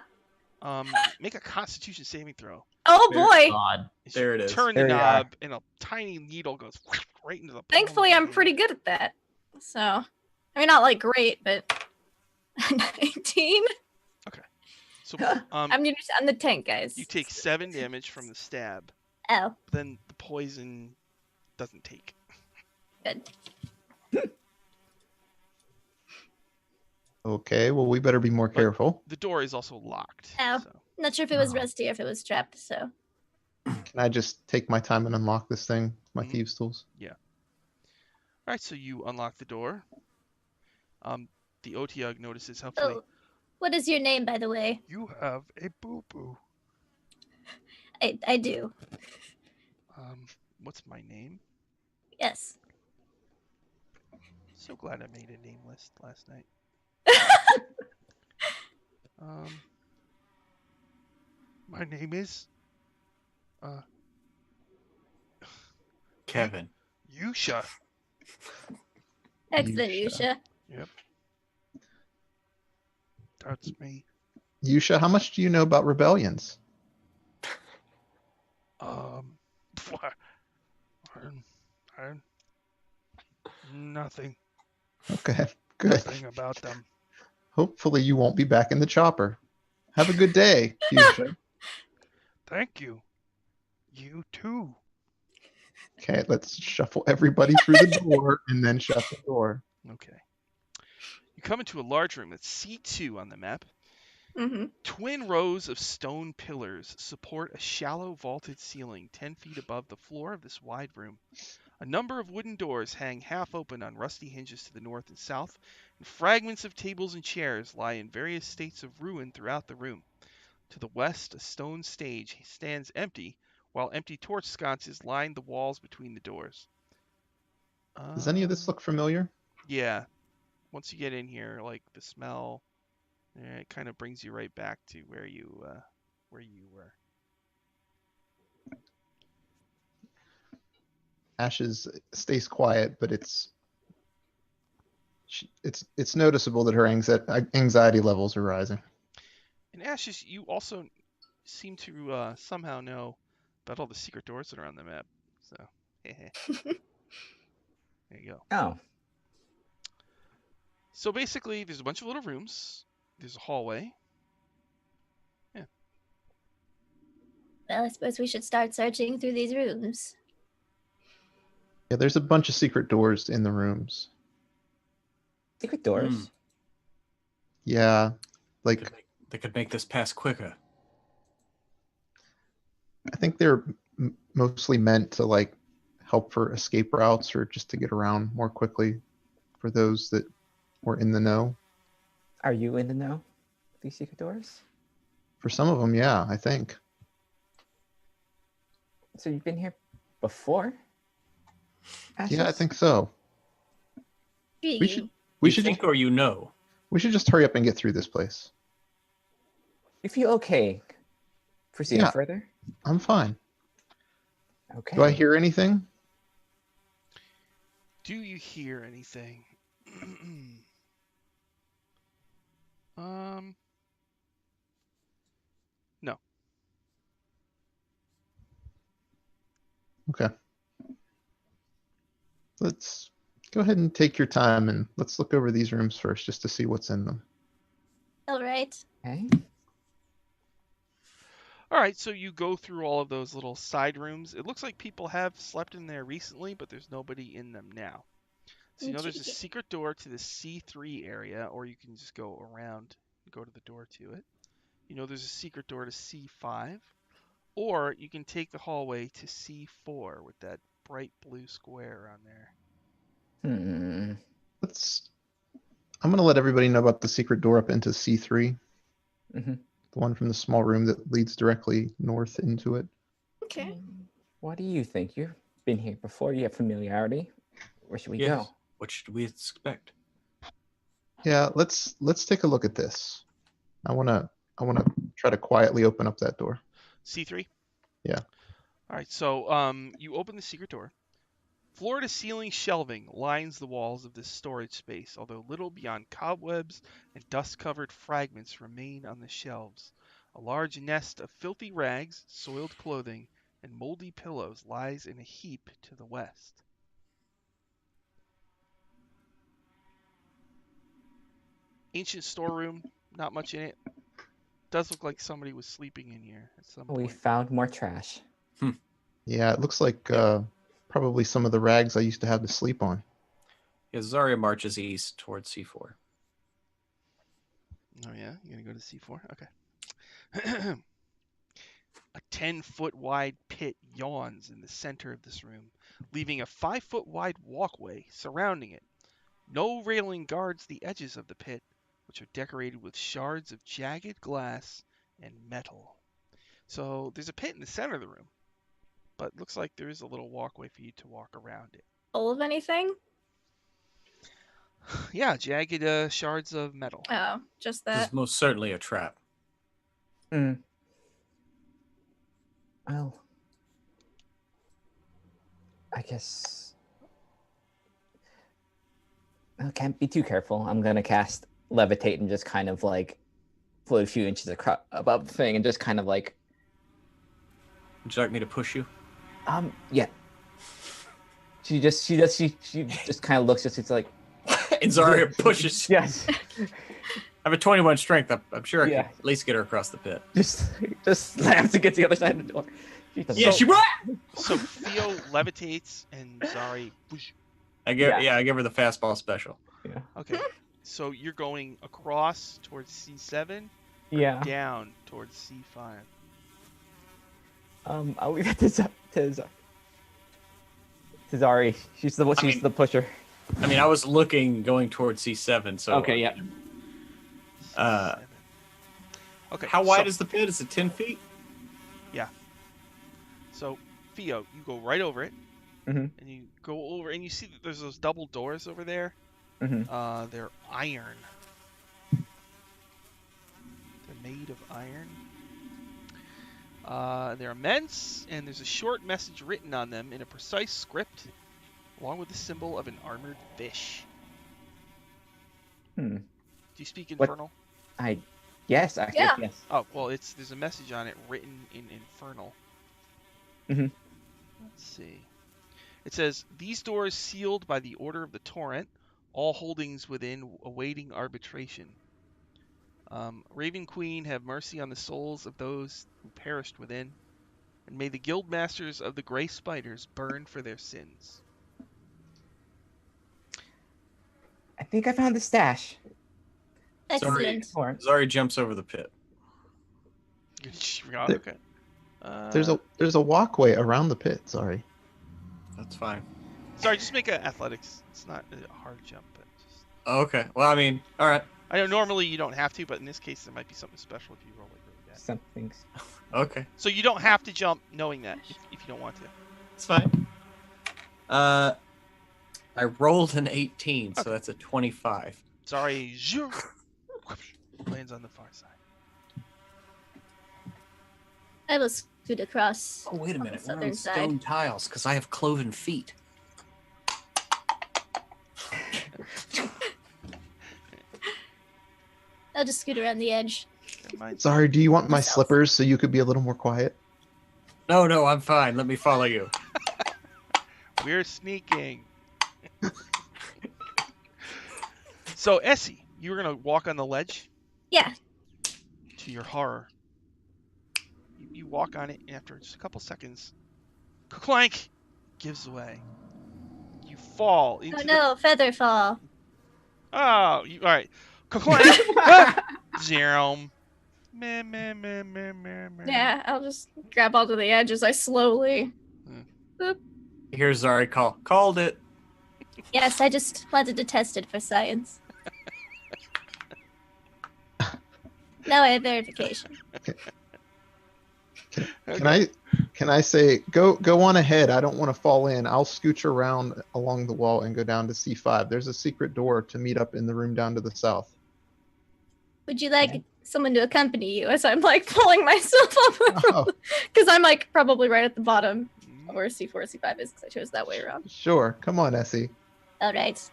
Make a Constitution saving throw. Oh There- boy. God. As There you it is. Turn the There you are. knob, and a tiny needle goes right into the. palm of Thankfully, your I'm hand. pretty good at that. So, I mean, not like great, but 19. So, I'm the tank, guys. you take 7 damage from the stab. Oh, Then the poison doesn't take. good. Okay, well, we better be more careful. The door is also locked. Ow. So. Not sure if it was Oh. rusty or if it was trapped. So Can I just take my time and unlock this thing with my Mhm. thieves' tools? All right, so you unlock the door. The Otyug notices helpfully. Oh, what is your name, by the way? You have a boo-boo. I do. What's my name? Yes. So glad I made a name list last night. My name is Kevin. Yusha. Excellent, Yusha. Yusha. That's me. Yusha, how much do you know about rebellions? Nothing. Okay, good. Nothing about them. Hopefully you won't be back in the chopper. Have a good day, Yusha. Thank you. You too. Okay, let's shuffle everybody through the door and then shut the door. Okay. You come into a large room that's C2 on the map. Mm-hmm. Twin rows of stone pillars support a shallow vaulted ceiling 10 feet above the floor of this wide room. A number of wooden doors hang half open on rusty hinges to the north and south, and fragments of tables and chairs lie in various states of ruin throughout the room. To the west, a stone stage stands empty, while empty torch sconces line the walls between the doors. Does any of this look familiar? Yeah. Once you get in here, like the smell, it kind of brings you right back to where you were. Ashes stays quiet, but it's noticeable that her anxiety levels are rising. And Ashes, you also seem to somehow know about all the secret doors that are on the map. So, there you go. Oh, So basically, there's a bunch of little rooms. There's a hallway. Well, I suppose we should start searching through these rooms. Yeah, there's a bunch of secret doors in the rooms. secret doors. Hmm. Yeah, like They could make this pass quicker. I think they're mostly meant to like help for escape routes or just to get around more quickly for those that were in the know. Are you in the know? These secret doors? For some of them, yeah, I think. So you've been here before? Yeah, I Ashes? think so. Do We you? should we You should think just, or you know? we should just hurry up and get through this place. You feel okay proceeding Yeah. further? I'm fine. Okay. Do I hear anything? Do you hear anything? No. Okay. Let's go ahead and take your time and let's look over these rooms first just to see what's in them. All right. Okay. All right, so you go through all of those little side rooms. It looks like people have slept in there recently, but there's nobody in them now. So you know there's a Intriguing. secret door to the C3 area, or you can just go around and go to the door to it. You know there's a secret door to C5, or you can take the hallway to C4 with that bright blue square on there. I'm gonna let everybody know about the secret door up into C3. Mm-hmm. The one from the small room that leads directly north into it. Okay. What do you think? You've been here before. You have familiarity. Where should we Yes. go? What should we expect? Yeah, let's take a look at this. I wanna try to quietly open up that door. C3? Yeah. All right, so you open the secret door. Floor-to-ceiling shelving lines the walls of this storage space, although little beyond cobwebs and dust-covered fragments remain on the shelves. A large nest of filthy rags, soiled clothing, and moldy pillows lies in a heap to the west. Ancient storeroom, not much in it. Does look like somebody was sleeping in here at some We point. found more trash. Yeah, it looks like probably some of the rags I used to have to sleep on. Yeah, Zarya marches east towards C4. Oh yeah, you're gonna go to C4? Okay. A 10-foot wide pit yawns in the center of this room, leaving a 5-foot wide walkway surrounding it. No railing guards the edges of the pit, which are decorated with shards of jagged glass and metal. So there's a pit in the center of the room, but looks like there is a little walkway for you to walk around it. Full of anything? Yeah, jagged shards of metal. Oh, just This that. is most certainly a trap. Well, I guess I can't be too careful. I'm gonna cast levitate and just kind of like float a few inches above the thing and just kind of like Would you like me to push you? yeah. She just kind of looks at it's like And Zarya pushes. yes. I have a 21 strength. I'm sure I Yeah. can at least get her across the pit. just slams to get to the other side of the door. Yeah, she ran. So Theo levitates and Zari. Whoosh. I give her the fastball special. Yeah. Okay. So you're going across towards C7, Yeah. down towards C5. I'll leave it to Zari. She's the pusher. I mean, I was looking going towards C7. So Okay, yeah. C7. Okay. How wide so, is the pit? Is it 10 feet? So Theo, you go right over it, Mhm. and you go over, and you see that there's those double doors over there. Mhm. They're iron. They're made of iron. They're immense, and there's a short message written on them in a precise script, along with the symbol of an armored fish. Hmm. Do you speak What- Infernal? Yes, actually, Yeah. yes. Oh, well, there's a message on it written in Infernal. Mhm. Let's see. It says, "These doors sealed by the order of the Torrent, all holdings within awaiting arbitration. Raven Queen, have mercy on the souls of those who perished within, and may the guild masters of the Grey Spiders burn for their sins." I think I found the stash. Excellent. Or- Zarya jumps over the pit. Okay. There's a walkway around the pit. Sorry. That's fine. Sorry, just make an athletics. It's not a hard jump, but just. Okay. Well, I mean, all right. I know normally you don't have to, but in this case there might be something special if you roll like really bad. Something. Okay. So you don't have to jump knowing that if you don't want to. It's fine. I rolled an 18, so Okay. that's a 25. Sorry, zoom, lands on the far side. I will scoot across. Oh, wait a on minute. the We're southern on side. stone tiles because I have cloven feet. I'll just scoot around the edge. Never mind. Sorry, do you want my Myself. slippers so you could be a little more quiet? No, I'm fine. Let me follow you. We're sneaking. So, Essie, you were gonna walk on the ledge. Yeah. To your horror, you walk on it, and after just a couple seconds, clank gives way. You fall into Oh no, feather fall. all right. Clank. Zero. Meh, meh, meh, meh, meh, meh. Yeah, I'll just grab onto the edge as I slowly. Here's Zari call. Called it. Yes, I just wanted to test it for science. Now I have verification. Can I say go on ahead? I don't want to fall in. I'll scooch around along the wall and go down to C5. There's a secret door to meet up in the room down to the south. Would you like someone to accompany you as I'm like pulling myself up? Oh, Because I'm like probably right at the bottom where C4, C5 is because I chose that way around. sure. Come on, Essie. All right.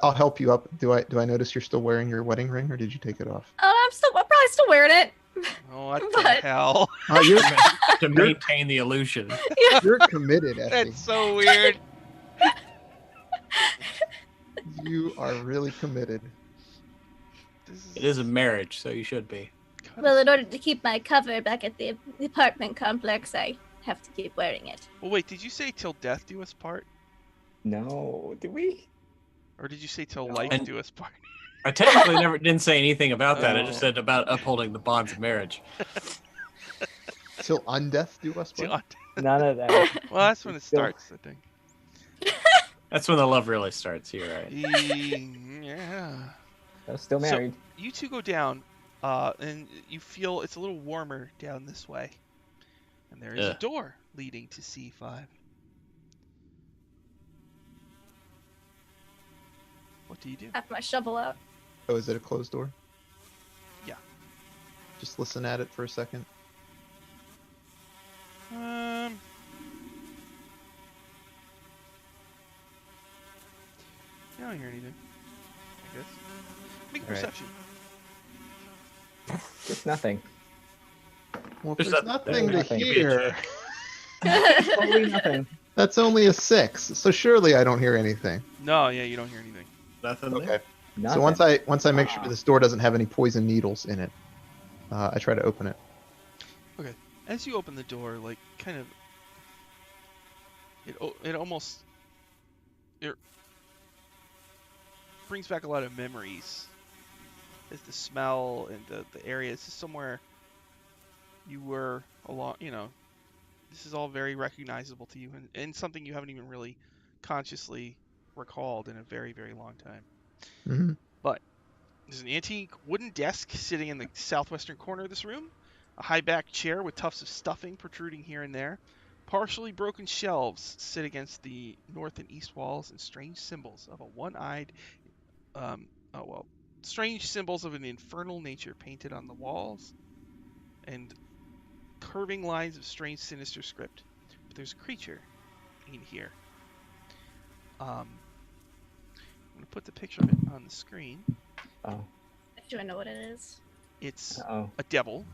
I'll help you up. Do I notice you're still wearing your wedding ring, or did you take it off? Oh, I'm probably still wearing it. Oh, what the But- hell? Oh, To maintain the illusion. you're committed, Essie. That's so weird. You are really committed. This It is a marriage, so you should be. Well, in order to keep my cover back at the apartment complex, I have to keep wearing it. Well, wait. Did you say till death do us part, No, did we? or did you say till No. life And- do us part? I technically didn't say anything about that. I Oh. just said about upholding the bonds of marriage. Till undeath do us Till- part? None of that. Well, that's when it Still- starts, I think. That's when the love really starts here, right? Yeah. I was still So- married. You two go down, and you feel it's a little warmer down this way. And there is a Ugh. door leading to C5. What do you do? I have my shovel out. Oh, is it a closed door? Yeah. Just listen at it for a second. I don't hear anything. I guess. Make a Alright. perception. Just nothing. Well, There's there's nothing. nothing to Nothing. hear. Totally nothing. That's only a 6, so surely I don't hear anything. No, yeah, you don't hear anything. Nothing there. Okay. Nothing. So once I make sure Ah. this door doesn't have any poison needles in it, I try to open it. As you open the door, like kind of, it almost it brings back a lot of memories. As the smell and the area. This is somewhere you were along. You know, this is all very recognizable to you, and something you haven't even really consciously recalled in a very, very long time. hmm There's an antique wooden desk sitting in the southwestern corner of this room, a high-backed chair with tufts of stuffing protruding here and there, partially broken shelves sit against the north and east walls, and strange symbols of a one-eyed, strange symbols of an infernal nature painted on the walls, and curving lines of strange, sinister script. But there's a creature in here. I'm gonna put the picture of it on the screen. Oh. Do I know what it is? It's Oh. a devil.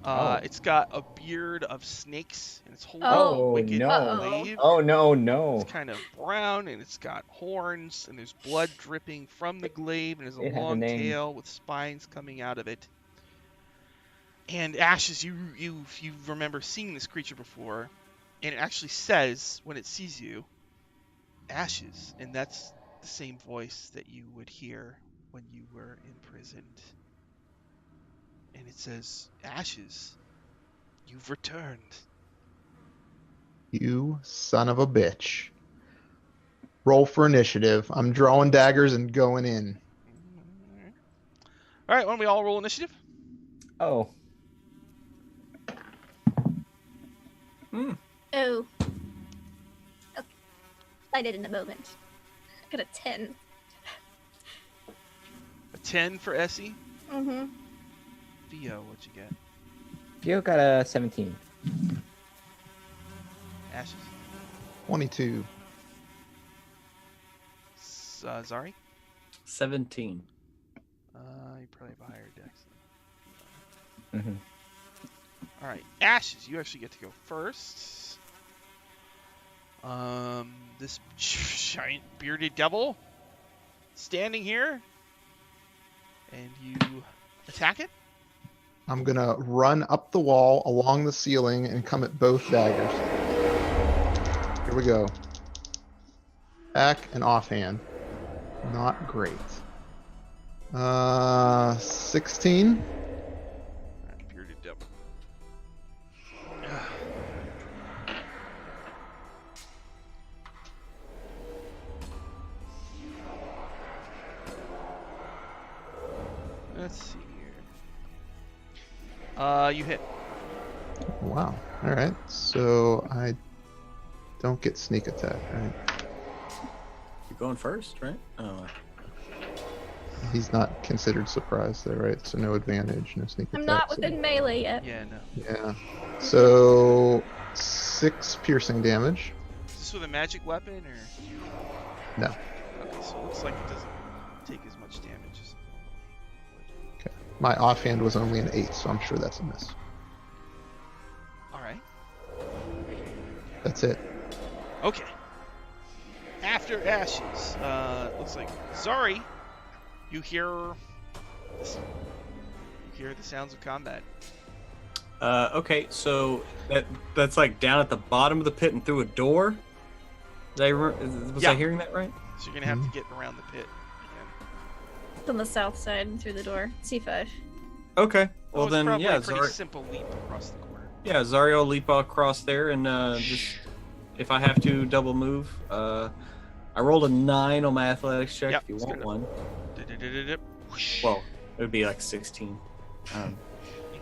Oh. It's got a beard of snakes, and it's holding Oh, a wicked no. glaive. Oh no, no. It's kind of brown, and it's got horns, and there's blood dripping from the glaive, and there's It a has a long name. tail with spines coming out of it. And Ashes, you remember seeing this creature before, and it actually says when it sees you, Ashes, and that's the same voice that you would hear when you were imprisoned. And it says, Ashes, you've returned. You son of a bitch. Roll for initiative. I'm drawing daggers and going in. All right, why don't we all roll initiative? Oh. Hmm. Oh. Okay. I did in a moment. I got a 10. A 10 for Essie. Mm-hmm. Theo, what'd you get? You got a 17. Ashes. 22. Zari? 17. You probably have a higher dex. Mm-hmm. All right, Ashes, you actually get to go first. This giant bearded devil standing here, and you attack it. I'm gonna run up the wall along the ceiling and come at both daggers. Here we go. Back and offhand. Not great. 16. Alright, bearded devil. Let's see here. You hit. Wow. All right. So I don't get sneak attack, right? You're going first, right? Oh, He's not considered surprised there, right? So no advantage, no sneak attack. I'm not so- within melee yet. Yeah, no. Yeah. So 6 piercing damage. Is this with a magic weapon or? No. Okay, so it looks like it doesn't take as much damage as. My offhand was only an 8, so I'm sure that's a miss. Alright. That's it. Okay. After Ashes, looks like Zari, you hear the sounds of combat. okay, so that's like down at the bottom of the pit and through a door. Was Yeah. I hearing that right? So you're gonna have to get around the pit again. It's on the south side and through the door. C5. Okay. Well it's then, probably yeah, a pretty Zari. simple leap across the corner. Yeah, Zari will leap across there and just if I have to double move. I rolled a 9 on my athletics check. Yep, if you it's want good. one. Du-du-du-du-du. Whoosh. Well, it would be like 16. You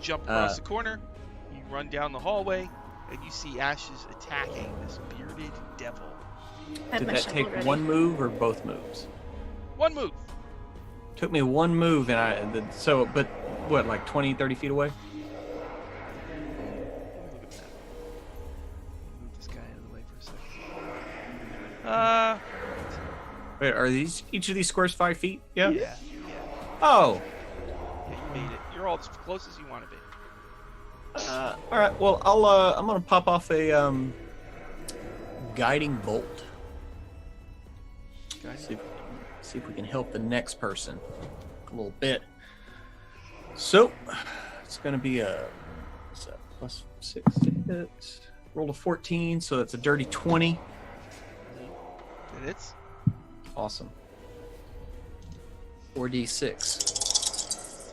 jump across the corner, you run down the hallway, and you see Ashes attacking this bearded devil. I have Did my that shovel take ready. one move or both moves? One move. Took me one move but what, like 20, 30 feet away? Let me look at that. Move this guy out of the way for a second. Wait, are each of these squares 5 feet? Yeah. Yeah. Oh. Yeah, you made it. You're all as close as you want to be. All right. Well, I'm gonna pop off a guiding bolt. Guys. See if we can help the next person a little bit. So it's gonna be what's that, +6 to hit. Roll a 14, so that's a dirty 20. It hits. Awesome. 4d6.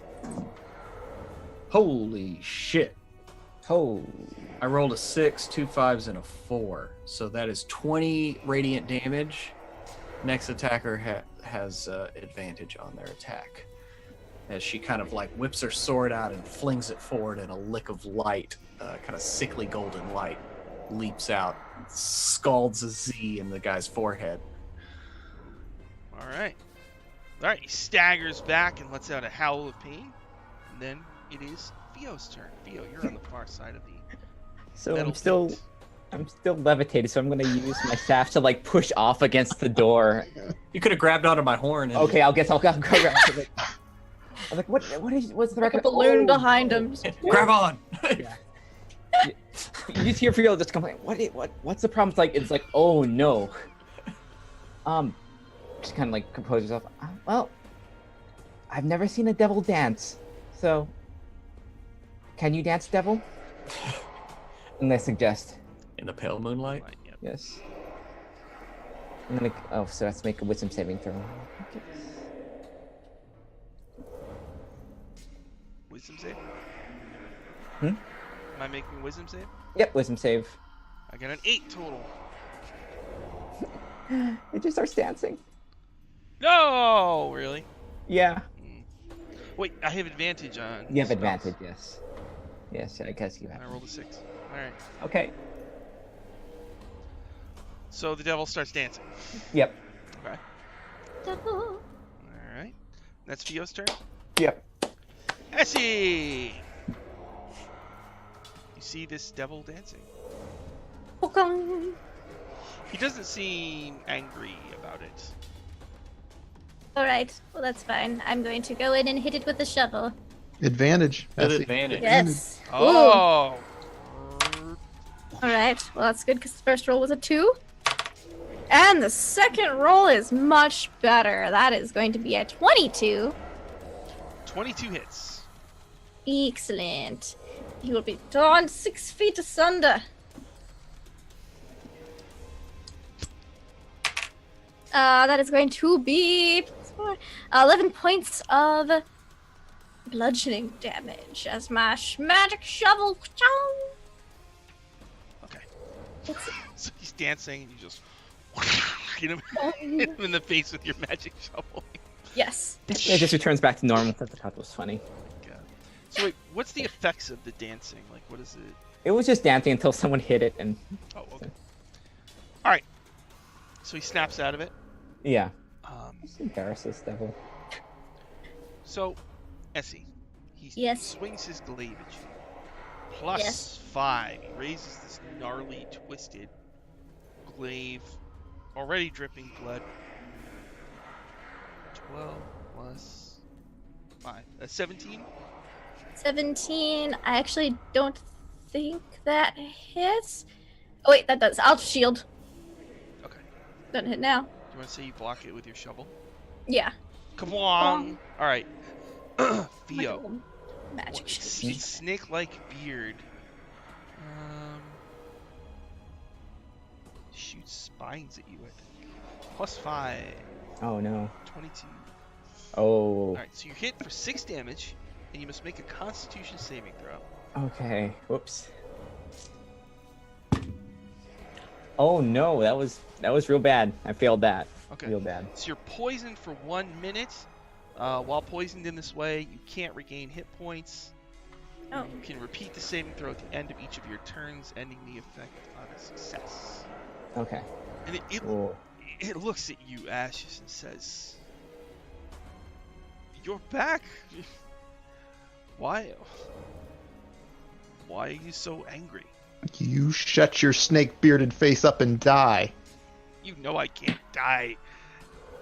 Holy shit. Oh. I rolled a 6, 2 5s, and a 4. So that is 20 radiant damage. Next attacker has advantage on their attack. As she kind of like whips her sword out and flings it forward, and a lick of light, kind of sickly golden light, leaps out, scalds a Z in the guy's forehead. Alright. Alright, he staggers back and lets out a howl of pain. And then it is Theo's turn. Theo, you're on the far side of the So metal pit. I'm still levitated, so I'm gonna use my staff to like push off against the door. You could have grabbed onto my horn. And Okay, I'll go grab it. I was like, what's the Like a record? balloon Oh. behind him. grab on. You just hear Frio just complain. What's the problem? It's like, oh no. Just kind of like compose yourself. Well, I've never seen a devil dance, so can you dance, devil? And I suggest. In the pale moonlight. Right, yep. Yes. I'm gonna. Oh, so let's make a wisdom saving throw. Wisdom save? Hmm? Am I making a wisdom save? Yep, wisdom save. I got an 8 total. It just starts dancing. No! Really? Yeah. Wait, I have advantage on. You have spells. advantage. Yes. Yes, I guess you And I have. rolled a 6. Alright. Okay. So the devil starts dancing. Yep. Okay. Devil. Alright. That's Theo's turn. Yep. Essie! You see this devil dancing. Pokong. He doesn't seem angry about it. All right. Well, that's fine. I'm going to go in and hit it with the shovel. Advantage. With Essie. advantage. Yes. Ooh. Oh. All right. Well, that's good because the first roll was a 2. And the second roll is much better. That is going to be a 22. 22 hits. Excellent. He will be torn 6 feet asunder. That is going to be 11 points of bludgeoning damage as my magic shovel. Okay. It's- So he's dancing, and you just hit him in the face with your magic shovel. Yes. It just returns back to normal. I thought that was funny. God. So wait, what's the effects of the dancing? Like, what is it? It was just dancing until someone hit it, and Oh, okay. All right. So he snaps out of it. yeah. Um, Embarrass this devil. so, Essie, he Yes. swings his glaive at you. Plus Yes. 5. He raises this gnarly, twisted glaive, already dripping blood. 12 plus 5. 17? 17. I actually don't think that hits. Oh, wait, that does. I'll shield. Okay. Doesn't hit now. Do you want to say you block it with your shovel? Yeah. Come on! Alright. Theo. Like a magic It's shield. snake-like beard. Shoots spines at you, I think. Plus 5. Oh no. 22. Oh. Alright, so you're hit for 6 damage, and you must make a Constitution saving throw. Okay. Whoops. Oh no, that was real bad. I failed that. Okay. Real bad. So you're poisoned for 1 minute. While poisoned in this way, you can't regain hit points. Oh. You can repeat the saving throw at the end of each of your turns, ending the effect on a success. Okay. And Cool. it looks at you, Ashes, and says, "You're back. Why are you so angry? You shut your snake-bearded face up and die. You know I can't die."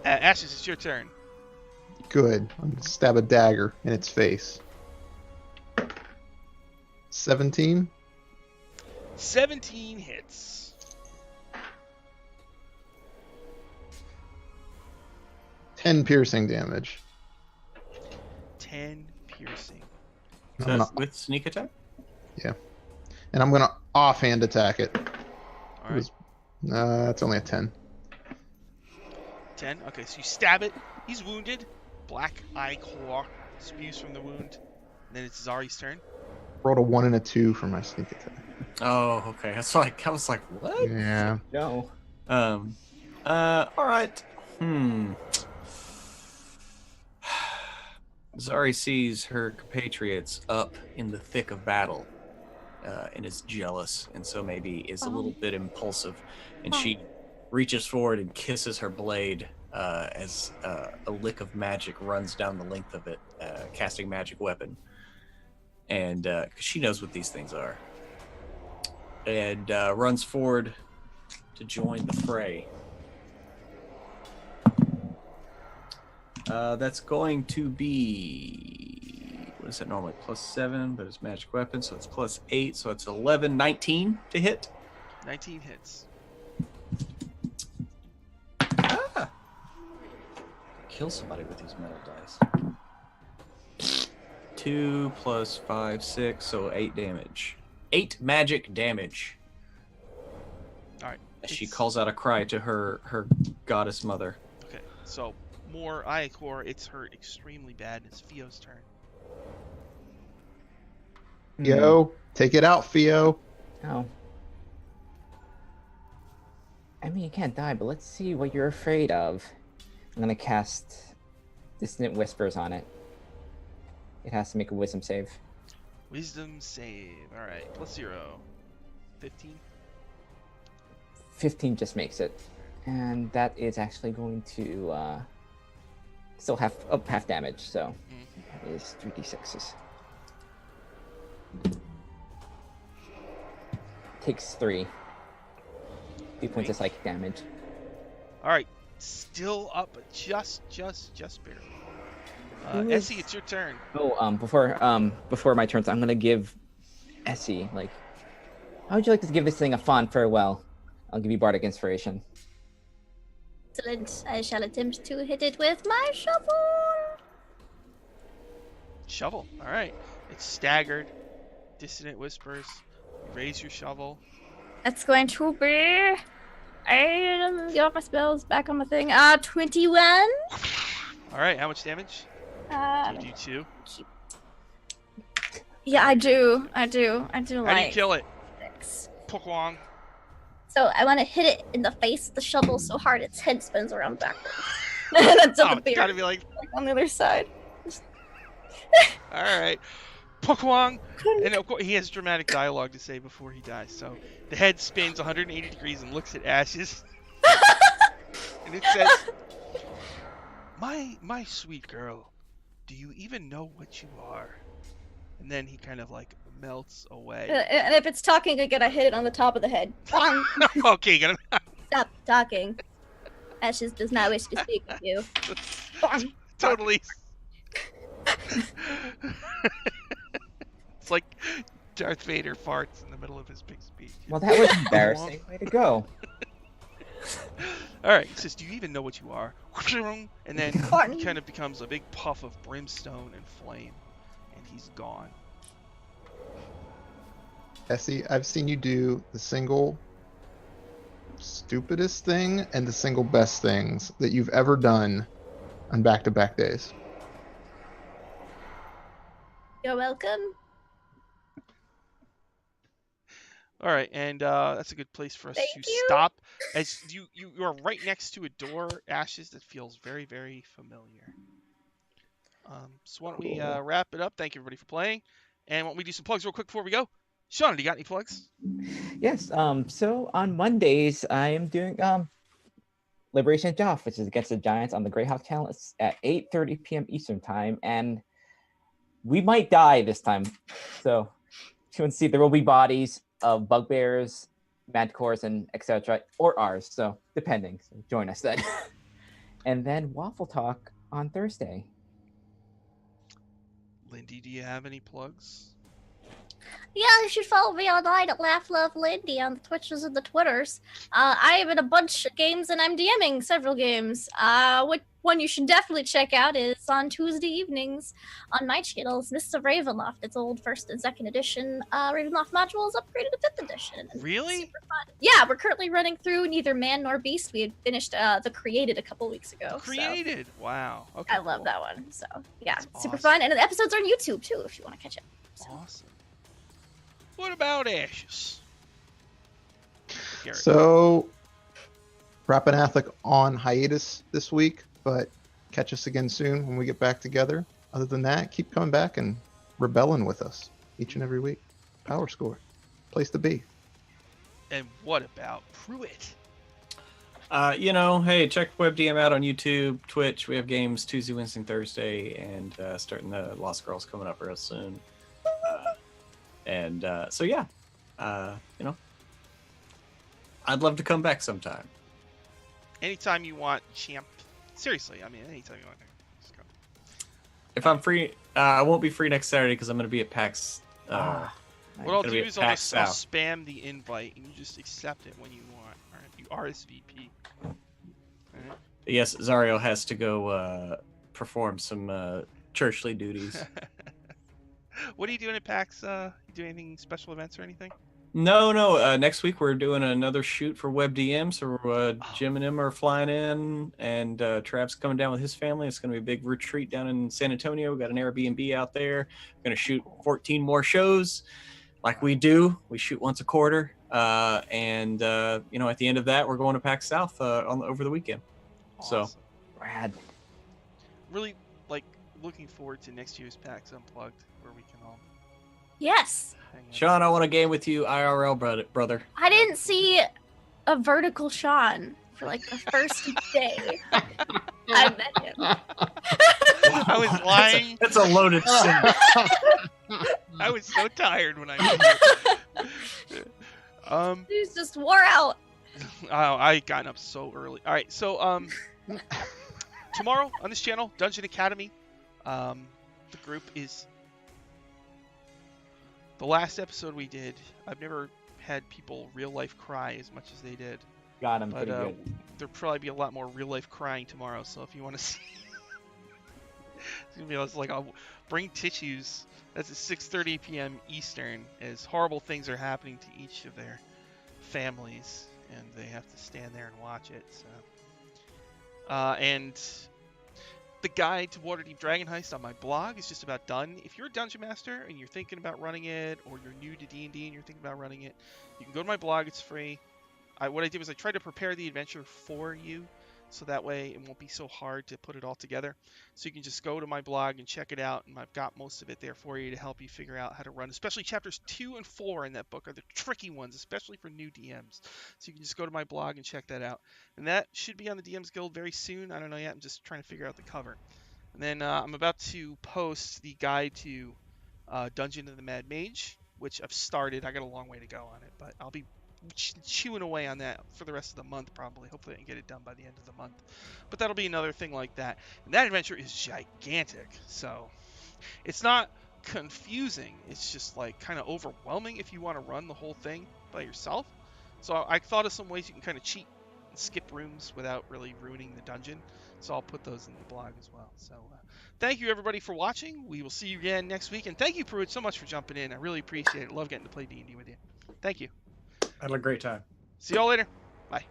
Ashes, it's your turn. Good. I'm gonna stab a dagger in its face. 17? 17 hits. Ten piercing damage. 10 piercing. So I'm that's gonna- with sneak attack? and I'm gonna offhand attack it. All right. That's only a 10. 10. Okay, so you stab it. He's wounded. Black eye claw spews from the wound. And then it's Zari's turn. Rolled a 1 and a 2 for my sneak attack. Oh, okay. That's like I was like, what? Yeah. No. All right. Zari sees her compatriots up in the thick of battle, and is jealous, and so maybe is a little bit impulsive, and she reaches forward and kisses her blade as a lick of magic runs down the length of it, casting magic weapon, and 'cause she knows what these things are, and runs forward to join the fray. That's going to be, what is that normally? +7, but it's magic weapon, so it's +8, so it's 11, 19 to hit. 19 hits. Kill somebody with these metal dice. 2 + 5, 6, so 8 damage. 8 magic damage. All right. As she it's- calls out a cry to her goddess mother. Okay, so more Iacor. It's hurt extremely bad. It's Theo's turn. Yo, take it out, Theo. Oh. I mean, you can't die, but let's see what you're afraid of. I'm gonna cast Dissonant Whispers on it. It has to make a wisdom save. Wisdom save. All right, +0. 15. 15 just makes it. And that is actually going to still have half damage, so that is 3d6s. Takes 3. 3 points of psychic damage. All right. still up, but just barely. Who is- Essie, it's your turn. Oh, before my turns, I'm gonna give Essie, like, how would you like to give this thing a fond farewell? I'll give you Bardic Inspiration. Excellent. I shall attempt to hit it with my shovel. Shovel. All right. It's staggered. Dissonant whispers. You raise your shovel. That's going to be. I get off my spells, back on my thing. 21. All right. How much damage? You do 2. Yeah, I do. I do How do you like kill it? 6. Pukwang. So I want to hit it in the face with the shovel so hard its head spins around backwards. That's Oh, the it's beard, gotta be like. on the other side. All right. Pukwang. And of course, he has dramatic dialogue to say before he dies. So the head spins 180 degrees and looks at Ashes. And it says, My sweet girl, do you even know what you are? And then he kind of like melts away. And if it's talking again, I hit it on the top of the head. Bong. Okay, gonna Stop talking. Ashes does not wish to speak with you. Bong. totally. It's like Darth Vader farts in the middle of his big speech. Well, that was embarrassing. Way to go. All right, he says, "Do you even know what you are?" And then he kind of becomes a big puff of brimstone and flame, and he's gone. Essie, I've seen you do the single stupidest thing and the single best things that you've ever done on back-to-back days. You're welcome. All right, and that's a good place for us Thank to you. stop. As you are right next to a door, Ashes, that feels very, very familiar. So why don't we Cool. wrap it up? Thank you everybody for playing, and why don't we do some plugs real quick before we go? Sean, do you got any plugs? Yes. So on Mondays, I am doing Liberation Joff, which is against the Giants on the Greyhawk channel. It's at 8:30 p.m. Eastern time, and we might die this time. So you can see there will be bodies of bugbears, madcores, and etc. or ours. So depending. So join us then. And then Waffle Talk on Thursday. Lindy, do you have any plugs? Yeah, you should follow me online at Laugh Love Lindy on the Twitches and the Twitters. I am in a bunch of games and I'm DMing several games. What one you should definitely check out is on Tuesday evenings on my channel. It's Mists of Ravenloft. It's old 1st and 2nd edition. Ravenloft modules upgraded to 5th edition. And it's Really? super fun. Yeah, we're currently running through Neither Man Nor Beast. We had finished The Created a couple weeks ago. so Created. Wow. Okay. I love cool. that one. So yeah, That's super awesome. fun. And the episodes are on YouTube too if you want to catch it. So. Awesome. What about Ashes? Garrett. So, Rapanathlic on hiatus this week, but catch us again soon when we get back together. Other than that, keep coming back and rebelling with us each and every week. Power Score, place to be. And what about Pruitt? Hey, check WebDM out on YouTube, Twitch. We have games Tuesday, Wednesday, and Thursday, and starting the Lost Girls coming up real soon. So yeah, I'd love to come back sometime. Anytime you want, champ. Seriously, I mean, anytime you want. Just go. If I'm free, I won't be free next Saturday because I'm going to be at PAX. What I'll gonna do be at is PAX I'll South. spam the invite and you just accept it when you want. All right, you RSVP. All right. Yes, Zario has to go perform some churchly duties. What are you doing at PAX? You doing anything special events or anything? No. Next week we're doing another shoot for WebDM. So Jim and Em are flying in, and Trav's coming down with his family. It's going to be a big retreat down in San Antonio. We got an Airbnb out there. We're going to shoot 14 more shows, like we do. We shoot once a quarter, and at the end of that, we're going to PAX South over the weekend. So- Awesome. Rad. Really looking forward to next year's PAX Unplugged, where we can all Yes, hang out. Sean, I want a game with you, IRL, brother. I didn't see a vertical Sean for the first day I met him. I was lying. That's a loaded sin. I was so tired when I met you. He's just wore out. I got up so early. All right, so tomorrow on this channel, Dungeon Academy. The group is the last episode we did. I've never had people real life cry as much as they did. Got him But pretty good. there'll probably be a lot more real life crying tomorrow. So if you want to see, it's gonna be like I'll bring tissues. That's at 6:30 p.m. Eastern. As horrible things are happening to each of their families, and they have to stand there and watch it. So, and the guide to Waterdeep Dragon Heist on my blog is just about done. If you're a dungeon master and you're thinking about running it, or you're new to D&D and you're thinking about running it, you can go to my blog. It's free. What I did was I tried to prepare the adventure for you, so that way it won't be so hard to put it all together. So you can just go to my blog and check it out, and I've got most of it there for you to help you figure out how to run. Especially chapters 2 and 4 in that book are the tricky ones, especially for new DMs. So you can just go to my blog and check that out. And that should be on the DMs Guild very soon. I don't know yet. I'm just trying to figure out the cover. And then I'm about to post the guide to Dungeon of the Mad Mage, which I've started. I got a long way to go on it, but I'll be chewing away on that for the rest of the month probably. Hopefully I can get it done by the end of the month. But that'll be another thing like that. And that adventure is gigantic, so it's not confusing. It's just like kind of overwhelming if you want to run the whole thing by yourself. So I thought of some ways you can kind of cheat and skip rooms without really ruining the dungeon. So I'll put those in the blog as well. So thank you everybody for watching. We will see you again next week. And thank you, Pruitt, so much for jumping in. I really appreciate it. Love getting to play D&D with you. Thank you. I had a great time. See y'all later. Bye.